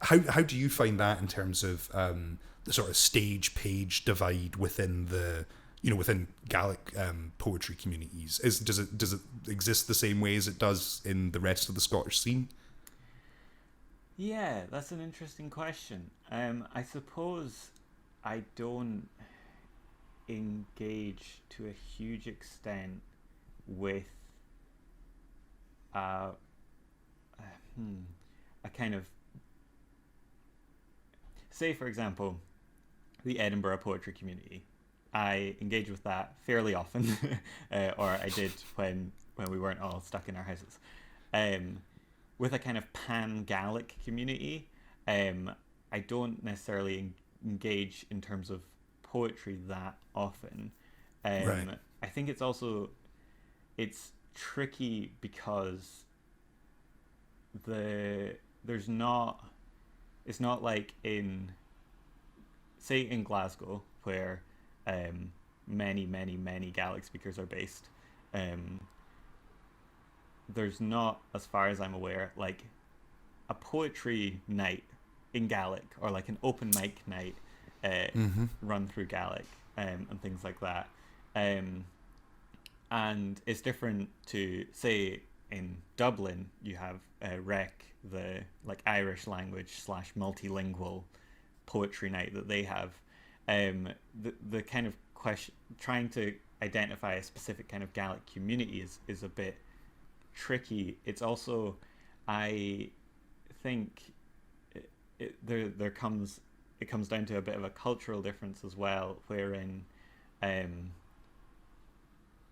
How do you find that in terms of the sort of stage page divide within within Gaelic poetry communities? Does it exist the same way as it does in the rest of the Scottish scene? Yeah, that's an interesting question. I suppose I don't engage to a huge extent with a kind of, say for example, the Edinburgh poetry community. I engage with that fairly often, or I did when we weren't all stuck in our houses. With a kind of pan-Gaelic community, I don't necessarily engage in terms of poetry that often. Right. I think it's tricky because it's not like in, say in Glasgow where many Gaelic speakers are based. There's not, as far as I'm aware, like a poetry night in Gaelic or like an open mic night run through Gaelic and things like that. And it's different to, say, in Dublin, you have REC, the like Irish language / multilingual poetry night that they have. The kind of question, trying to identify a specific kind of Gaelic community is a bit tricky. It's also, I think it comes down to a bit of a cultural difference as well, wherein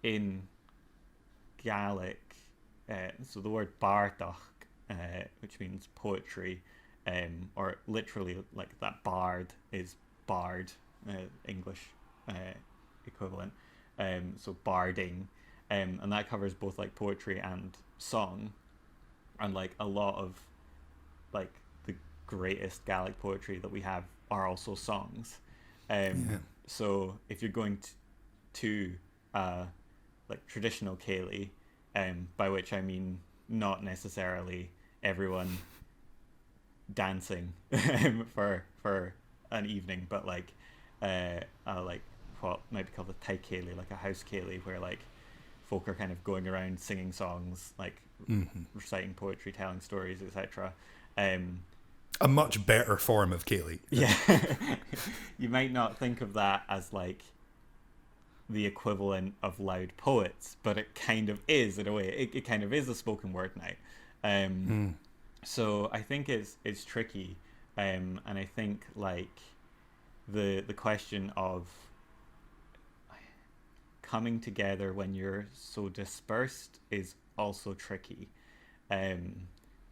in Gaelic, so the word bardach, which means poetry, or literally like that bard is bard, English equivalent, so barding, and that covers both like poetry and song, and like a lot of like the greatest Gaelic poetry that we have are also songs. So if you're going to like traditional Gallie, by which I mean not necessarily everyone dancing for an evening, but like like what might be called a tight Gallie, like a house Gallie, where like folk are kind of going around singing songs, like reciting poetry, telling stories, etc. A much better form of Gaelic. Yeah. You might not think of that as like the equivalent of loud poets, but it kind of is in a way. It kind of is a spoken word night. So I think it's tricky, and I think like the question of coming together when you're so dispersed is also tricky,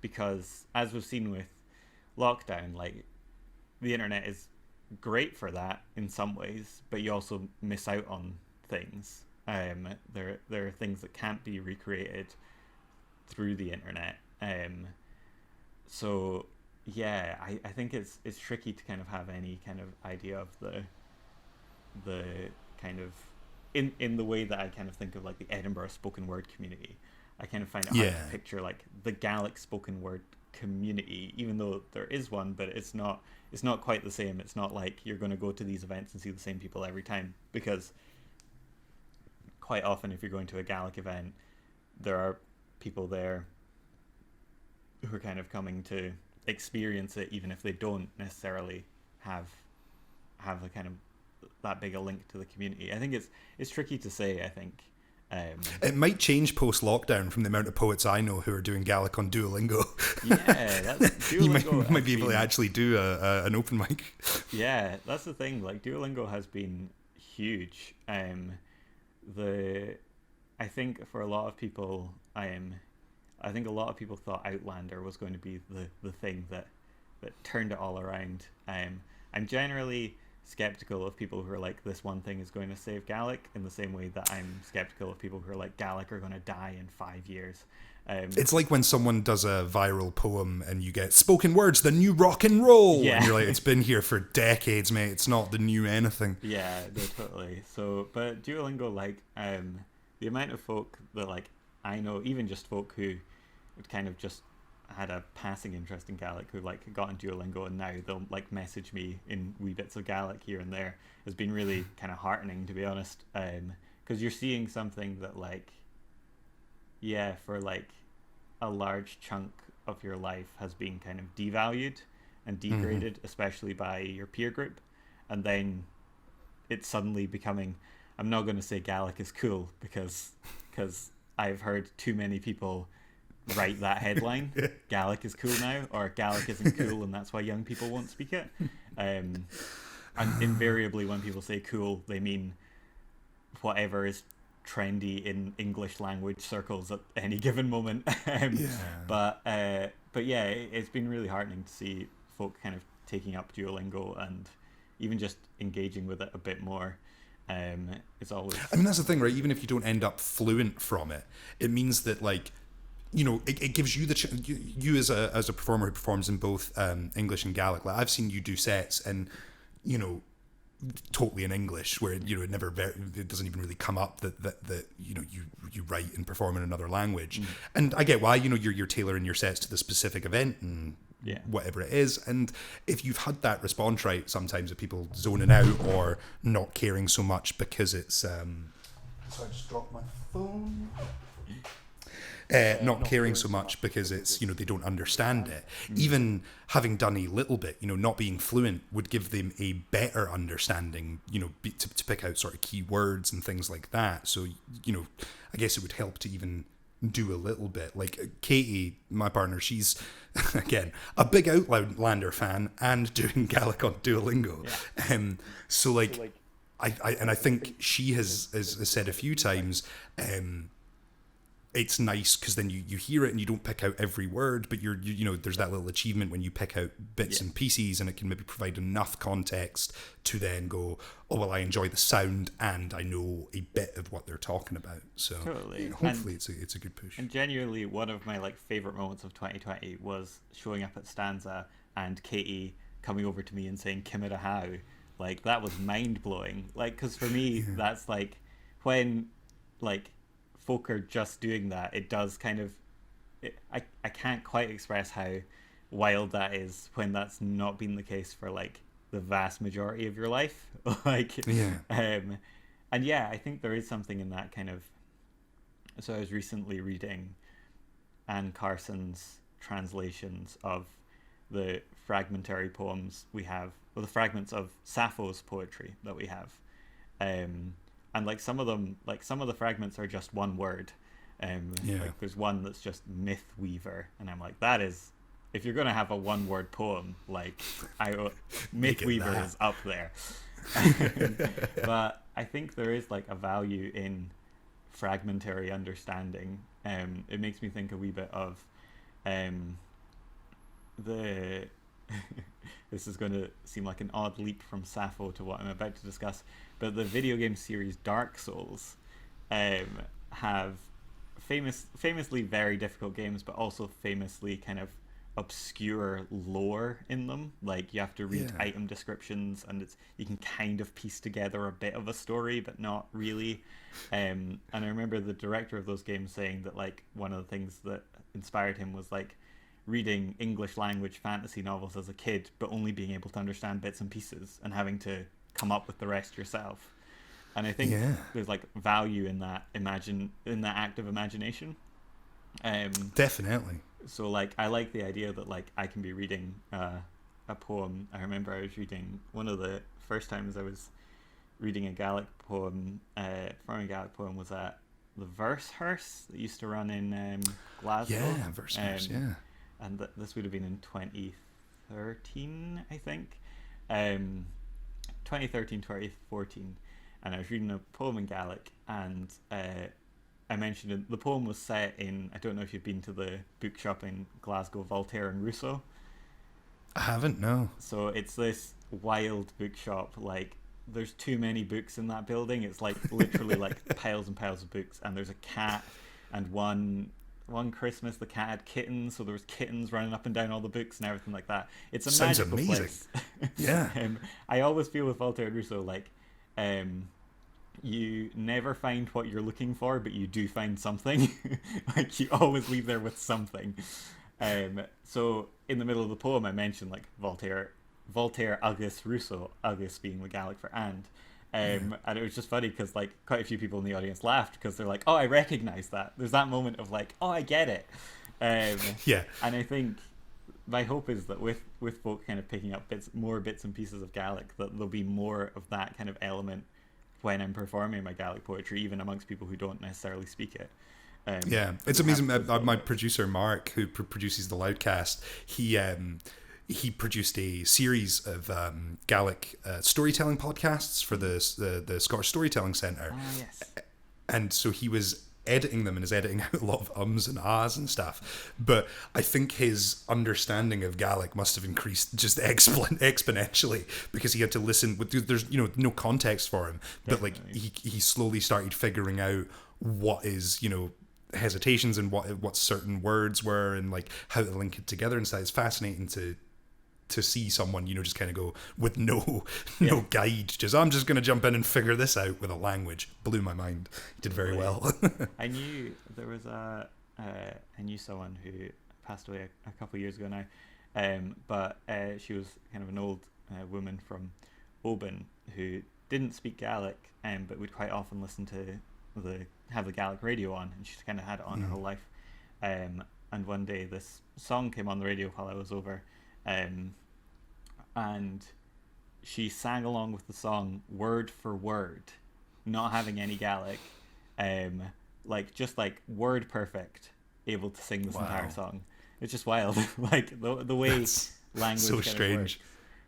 because as we've seen with lockdown, like the internet is great for that in some ways, but you also miss out on things. There are things that can't be recreated through the internet. So yeah, I think it's tricky to kind of have any kind of idea of the kind of in the way that I kind of think of like the Edinburgh spoken word community. I kind of find it hard to picture like the Gaelic spoken word community, even though there is one, but it's not quite the same. It's not like you're going to go to these events and see the same people every time, because quite often if you're going to a Gaelic event, there are people there who are kind of coming to experience it, even if they don't necessarily have a kind of that big a link to the community. I think it's tricky to say. I think it might change post lockdown from the amount of poets I know who are doing Gaelic on Duolingo. Yeah, Duolingo you might be able to actually do an open mic. Yeah, that's the thing. Like Duolingo has been huge. I think for a lot of people, I think a lot of people thought Outlander was going to be the thing that turned it all around. I'm generally skeptical of people who are like, this one thing is going to save Gaelic, in the same way that I'm skeptical of people who are like, Gaelic are going to die in 5 years. It's like when someone does a viral poem and you get spoken words, the new rock and roll. Yeah. And you're like, it's been here for decades, mate. It's not the new anything. Yeah, no, totally. So, but Duolingo, like, the amount of folk that, like, I know, even just folk who would kind of just had a passing interest in Gaelic, who, like, got on Duolingo and now they'll, like, message me in wee bits of Gaelic here and there, has been really kind of heartening, to be honest. Because you're seeing something that, like, yeah, for, like, a large chunk of your life has been kind of devalued and degraded, especially by your peer group. And then it's suddenly becoming, I'm not going to say Gaelic is cool because I've heard too many people write that headline, Gaelic is cool now, or Gaelic isn't cool and that's why young people won't speak it. And invariably when people say cool, they mean whatever is trendy in English language circles at any given moment. But yeah, it's been really heartening to see folk kind of taking up Duolingo and even just engaging with it a bit more. It's always, I mean, that's the thing, right? Even if you don't end up fluent from it, it means that, like, you know, it gives you you as a performer who performs in both English and Gaelic. Like, I've seen you do sets and, you know, totally in English, where, you know, it doesn't even really come up that you know, you write and perform in another language. And I get why, you know, you're tailoring your sets to the specific event and whatever it is. And if you've had that response right, sometimes of people zoning out or not caring so much because it's so I just dropped my phone. Not caring so much because it's, you know, they don't understand it. Even having done a little bit, you know, not being fluent would give them a better understanding, you know, to pick out sort of key words and things like that. So, you know, I guess it would help to even do a little bit. Like Katie, my partner, she's again a big Outlander fan and doing Gaelic on Duolingo. So like I think she has said a few times, it's nice because then you hear it and you don't pick out every word, but you know, there's that little achievement when you pick out bits and pieces, and it can maybe provide enough context to then go, oh well, I enjoy the sound and I know a bit of what they're talking about. So totally. You know, hopefully it's a good push. And genuinely, one of my, like, favorite moments of 2020 was showing up at Stanza and Katie coming over to me and saying Kimera how. Like, that was mind blowing. Like, because for me, that's like when, like, folk are just doing that, it does kind of, I can't quite express how wild that is when that's not been the case for, like, the vast majority of your life. Like, and yeah, I think there is something in that kind of. So I was recently reading Anne Carson's translations of the fragmentary poems we have, or the fragments of Sappho's poetry that we have. And like some of them, like some of the fragments are just one word. Like there's one that's just myth weaver, and I'm like, that is, if you're gonna have a one word poem, like myth weaver is up there. But I think there is, like, a value in fragmentary understanding. It makes me think a wee bit of the this is going to seem like an odd leap from Sappho to what I'm about to discuss, but the video game series Dark Souls have famously very difficult games, but also famously kind of obscure lore in them. Like, you have to read item descriptions, and you can kind of piece together a bit of a story, but not really. And I remember the director of those games saying that, like, one of the things that inspired him was, like, reading English language fantasy novels as a kid, but only being able to understand bits and pieces and having to come up with the rest yourself. And I think there's, like, value in that act of imagination. Definitely. So, like, I like the idea that, like, I can be reading a poem. I remember I was reading, one of the first times I was reading a Gaelic poem, from a Gaelic poem, was at the Verse Hearse that used to run in Glasgow. Yeah, Verse Hearse, And this would have been in 2013, I think. 2013, 2014. And I was reading a poem in Gaelic, and I mentioned it. The poem was set in, I don't know if you've been to the bookshop in Glasgow, Voltaire and Rousseau. I haven't, no. So it's this wild bookshop. Like, there's too many books in that building. It's like literally like piles and piles of books. And there's a cat, and one Christmas the cat had kittens, so there was kittens running up and down all the books and everything like that. It's a Sounds magical amazing. place. Yeah. I always feel with Voltaire and Rousseau, like, you never find what you're looking for, but you do find something. Like, you always leave there with something. So in the middle of the poem I mentioned like Voltaire agus Rousseau, agus being the Gaelic for and it was just funny because like quite a few people in the audience laughed because they're like, oh, I recognize that. There's that moment of like, oh, I get it. Yeah. And I think my hope is that with folk kind of picking up more bits and pieces of Gaelic, that there'll be more of that kind of element when I'm performing my Gaelic poetry, even amongst people who don't necessarily speak it. Yeah, it's amazing. My producer Mark, who produces the Loudcast, he produced a series of Gaelic storytelling podcasts for the Scottish Storytelling Centre. Yes. And so he was editing them and is editing out a lot of ums and ahs and stuff. But I think his understanding of Gaelic must have increased just exponentially because he had to listen there's no context for him. But like he slowly started figuring out what is, hesitations and what certain words were and like how to link it together and stuff. It's fascinating to see someone just kind of go with no guide, I'm just going to jump in and figure this out with a language. Blew my mind. He did very well. I knew there was I knew someone who passed away a couple of years ago now, but she was kind of an old woman from Oban who didn't speak Gaelic, but would quite often listen to have the Gaelic radio on, and she's kind of had it on her whole life. And one day this song came on the radio while I was over, and she sang along with the song word for word, not having any Gaelic, just word perfect, able to sing this entire song. It's just wild. Like the way language so kind strange. of works.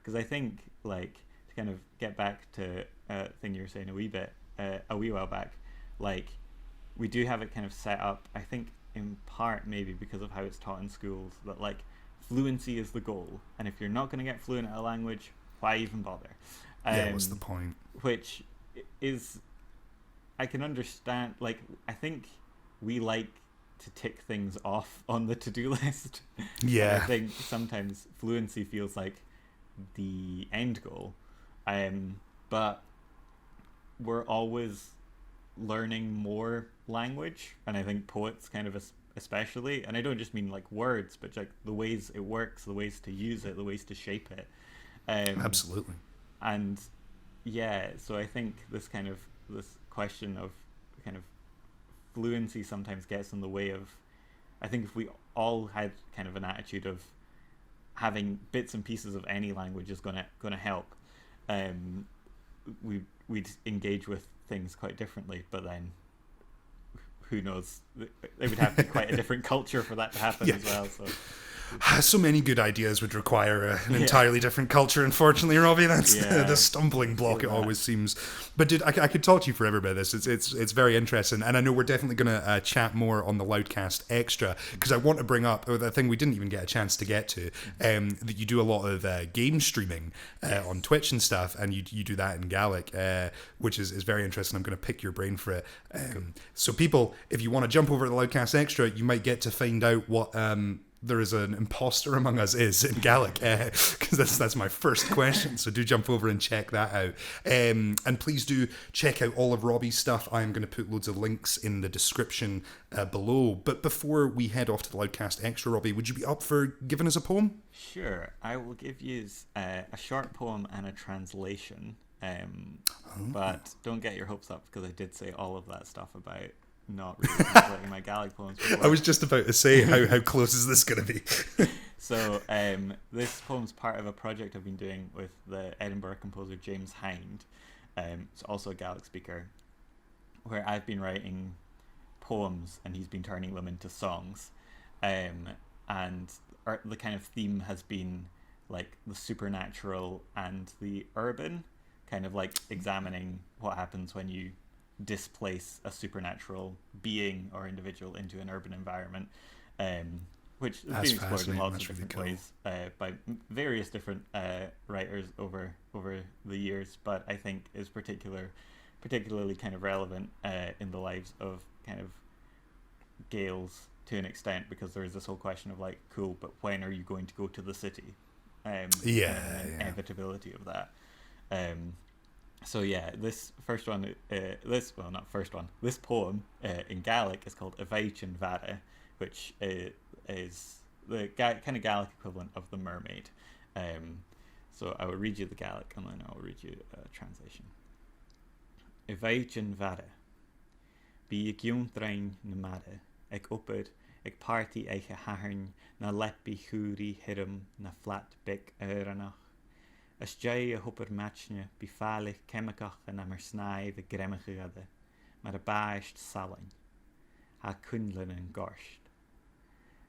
Because I think like to kind of get back to a thing you were saying a wee while back, like we do have it kind of set up, I think in part maybe because of how it's taught in schools, that like fluency is the goal, and if you're not going to get fluent at a language, why even bother? What's the point? Which is, I can understand, like I think we like to tick things off on the to-do list. Yeah. And I think sometimes fluency feels like the end goal, but we're always learning more language, and I think poets kind of especially, and I don't just mean like words, but like the ways it works, the ways to use it, the ways to shape it. Absolutely. And yeah, so I think this question of kind of fluency sometimes gets in the way of, I think if we all had kind of an attitude of having bits and pieces of any language is gonna help, we'd engage with things quite differently, but then who knows, it would have to be quite a different culture for that to happen as well. So many good ideas would require an entirely different culture, unfortunately, Robbie. That's the stumbling block it always seems. But dude, I could talk to you forever about this. It's very interesting, and I know we're definitely going to chat more on the Loudcast Extra, because I want to bring up the thing we didn't even get a chance to get to, that you do a lot of game streaming on Twitch and stuff, and you do that in Gaelic, which is very interesting. I'm going to pick your brain for it. So people, if you want to jump over to the Loudcast Extra, you might get to find out what there is an imposter among us is in Gaelic, because that's my first question, so do jump over and check that out, and please do check out all of Robbie's stuff. I'm going to put loads of links in the description below. But before we head off to the Loudcast Extra, Robbie, would you be up for giving us a poem? Sure, I will give you a short poem and a translation, but don't get your hopes up, because I did say all of that stuff about not really translating my Gaelic poems before. I was just about to say, how close is this going to be? So this poem's part of a project I've been doing with the Edinburgh composer James Hind, who's also a Gaelic speaker, where I've been writing poems and he's been turning them into songs, and the kind of theme has been like the supernatural and the urban, kind of like examining what happens when you displace a supernatural being or individual into an urban environment. which has That's been explored in fascinating. lots That's of really different ways by various different writers over the years, but I think is particularly kind of relevant in the lives of kind of Gaels to an extent, because there is this whole question of like, cool, but when are you going to go to the city? And the inevitability of that. So yeah, this poem in Gaelic is called Ailes Vada, which is the kind of Gaelic equivalent of the mermaid. So I will read you the Gaelic and then I'll read you a translation. Ailes Vada. Bí giúntrain na mada, ag opad, ag party eiche haharn, na lepi chúri hiram na flat bic aranach. As jay a hopper matchne bí fálich chemicach an amar snai the gremige gade, mar a baisht salin, ha kunlin an gorsht.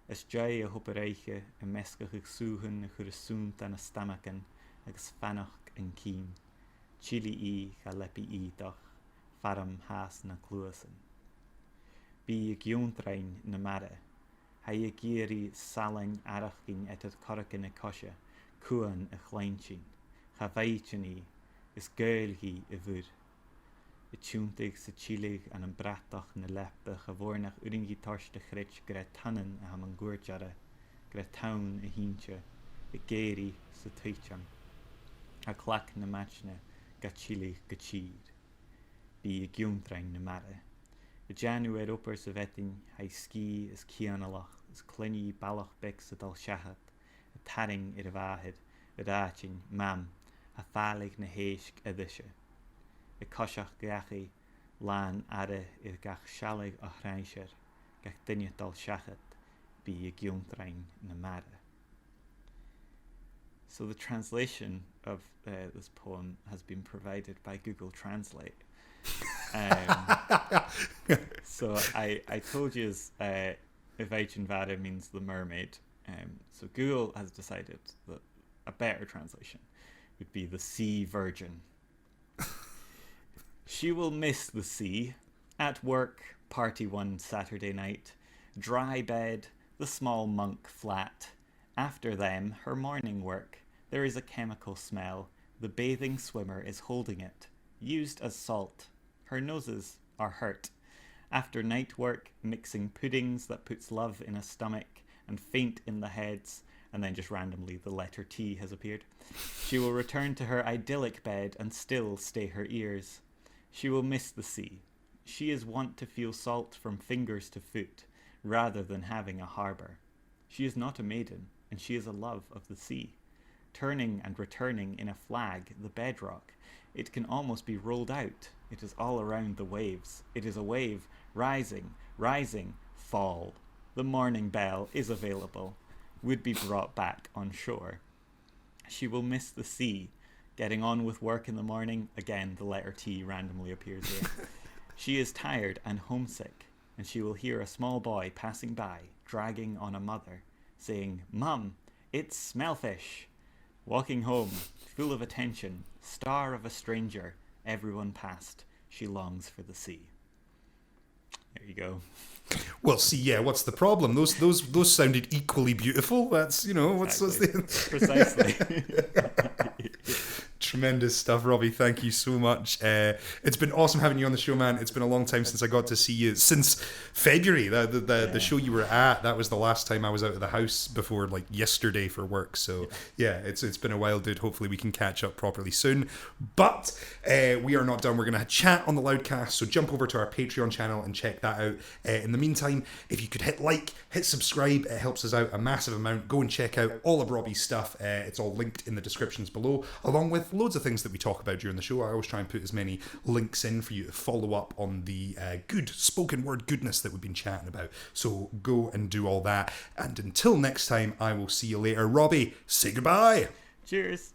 As jay a hopper eiche a meskach ag suhan na churasunt an a stamakan, agus fanach an keen, chili ga lepi doch, faram has na cluasan. Bí giúntrain na mada, ha a giri salin arachgin etad coracin a kosha, cuan a chlainchin. Chavaitini is geilgi a vur. I túntig sa chilig an an bratach na lepta chavornach uringi torste chrich gre tannen a ham an gurjara, gre taun a hintje, a geiri sa tuicham. A clack na matchne ga chilig ga chid. Bí a giúntrain na mare. The January upper sa vetin hai ski is kianalach, is clinny balach bec sa dal shahat, a taring ir a vahid, a dachin, mam, a falig na heisk edische. A koshach gachi, lan are ir gach shalig a hreinsher, gach dinje dal shahat, be a giúntrain na mare. So the translation of this poem has been provided by Google Translate. So I told you Ailes Vada means the mermaid. So Google has decided that a better translation would be the sea virgin. She will miss the sea. At work, party one Saturday night. Dry bed, the small monk flat. After them, her morning work. There is a chemical smell. The bathing swimmer is holding it. Used as salt. Her noses are hurt. After night work, mixing puddings that puts love in a stomach and faint in the heads, and then just randomly the letter T has appeared. She will return to her idyllic bed and still stay her ears. She will miss the sea. She is wont to feel salt from fingers to foot, rather than having a harbour. She is not a maiden, and she is a love of the sea. Turning and returning in a flag, the bedrock, it can almost be rolled out. It is all around the waves. It is a wave, rising, rising, fall. The morning bell is available, would be brought back on shore. She will miss the sea. Getting on with work in the morning, again the letter T randomly appears here. She is tired and homesick, and she will hear a small boy passing by, dragging on a mother, saying, "Mum, it's Smellfish." Walking home, full of attention, star of a stranger, everyone passed. She longs for the sea. There you go. Well, see, yeah, what's the problem? Those sounded equally beautiful. That's, what's the... Precisely. Tremendous stuff, Robbie. Thank you so much. It's been awesome having you on the show, man. It's been a long time since I got to see you. Since February, the show you were at, that was the last time I was out of the house before like yesterday for work. So yeah, it's been a while, dude. Hopefully we can catch up properly soon. But we are not done. We're going to chat on the Loudcast. So jump over to our Patreon channel and check that out. In the meantime, if you could hit like, hit subscribe, it helps us out a massive amount. Go and check out all of Robbie's stuff. It's all linked in the descriptions below, along with loads of things that we talk about during the show. I always try and put as many links in for you to follow up on the good spoken word goodness that we've been chatting about. So go and do all that. And until next time, I will see you later. Robbie, say goodbye. Cheers.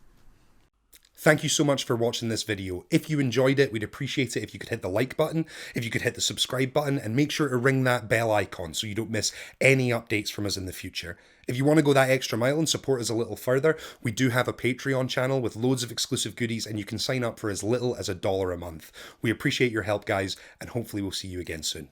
Thank you so much for watching this video. If you enjoyed it, we'd appreciate it if you could hit the like button, if you could hit the subscribe button, and make sure to ring that bell icon so you don't miss any updates from us in the future. If you want to go that extra mile and support us a little further, we do have a Patreon channel with loads of exclusive goodies, and you can sign up for as little as $1 a month. We appreciate your help, guys, and hopefully we'll see you again soon.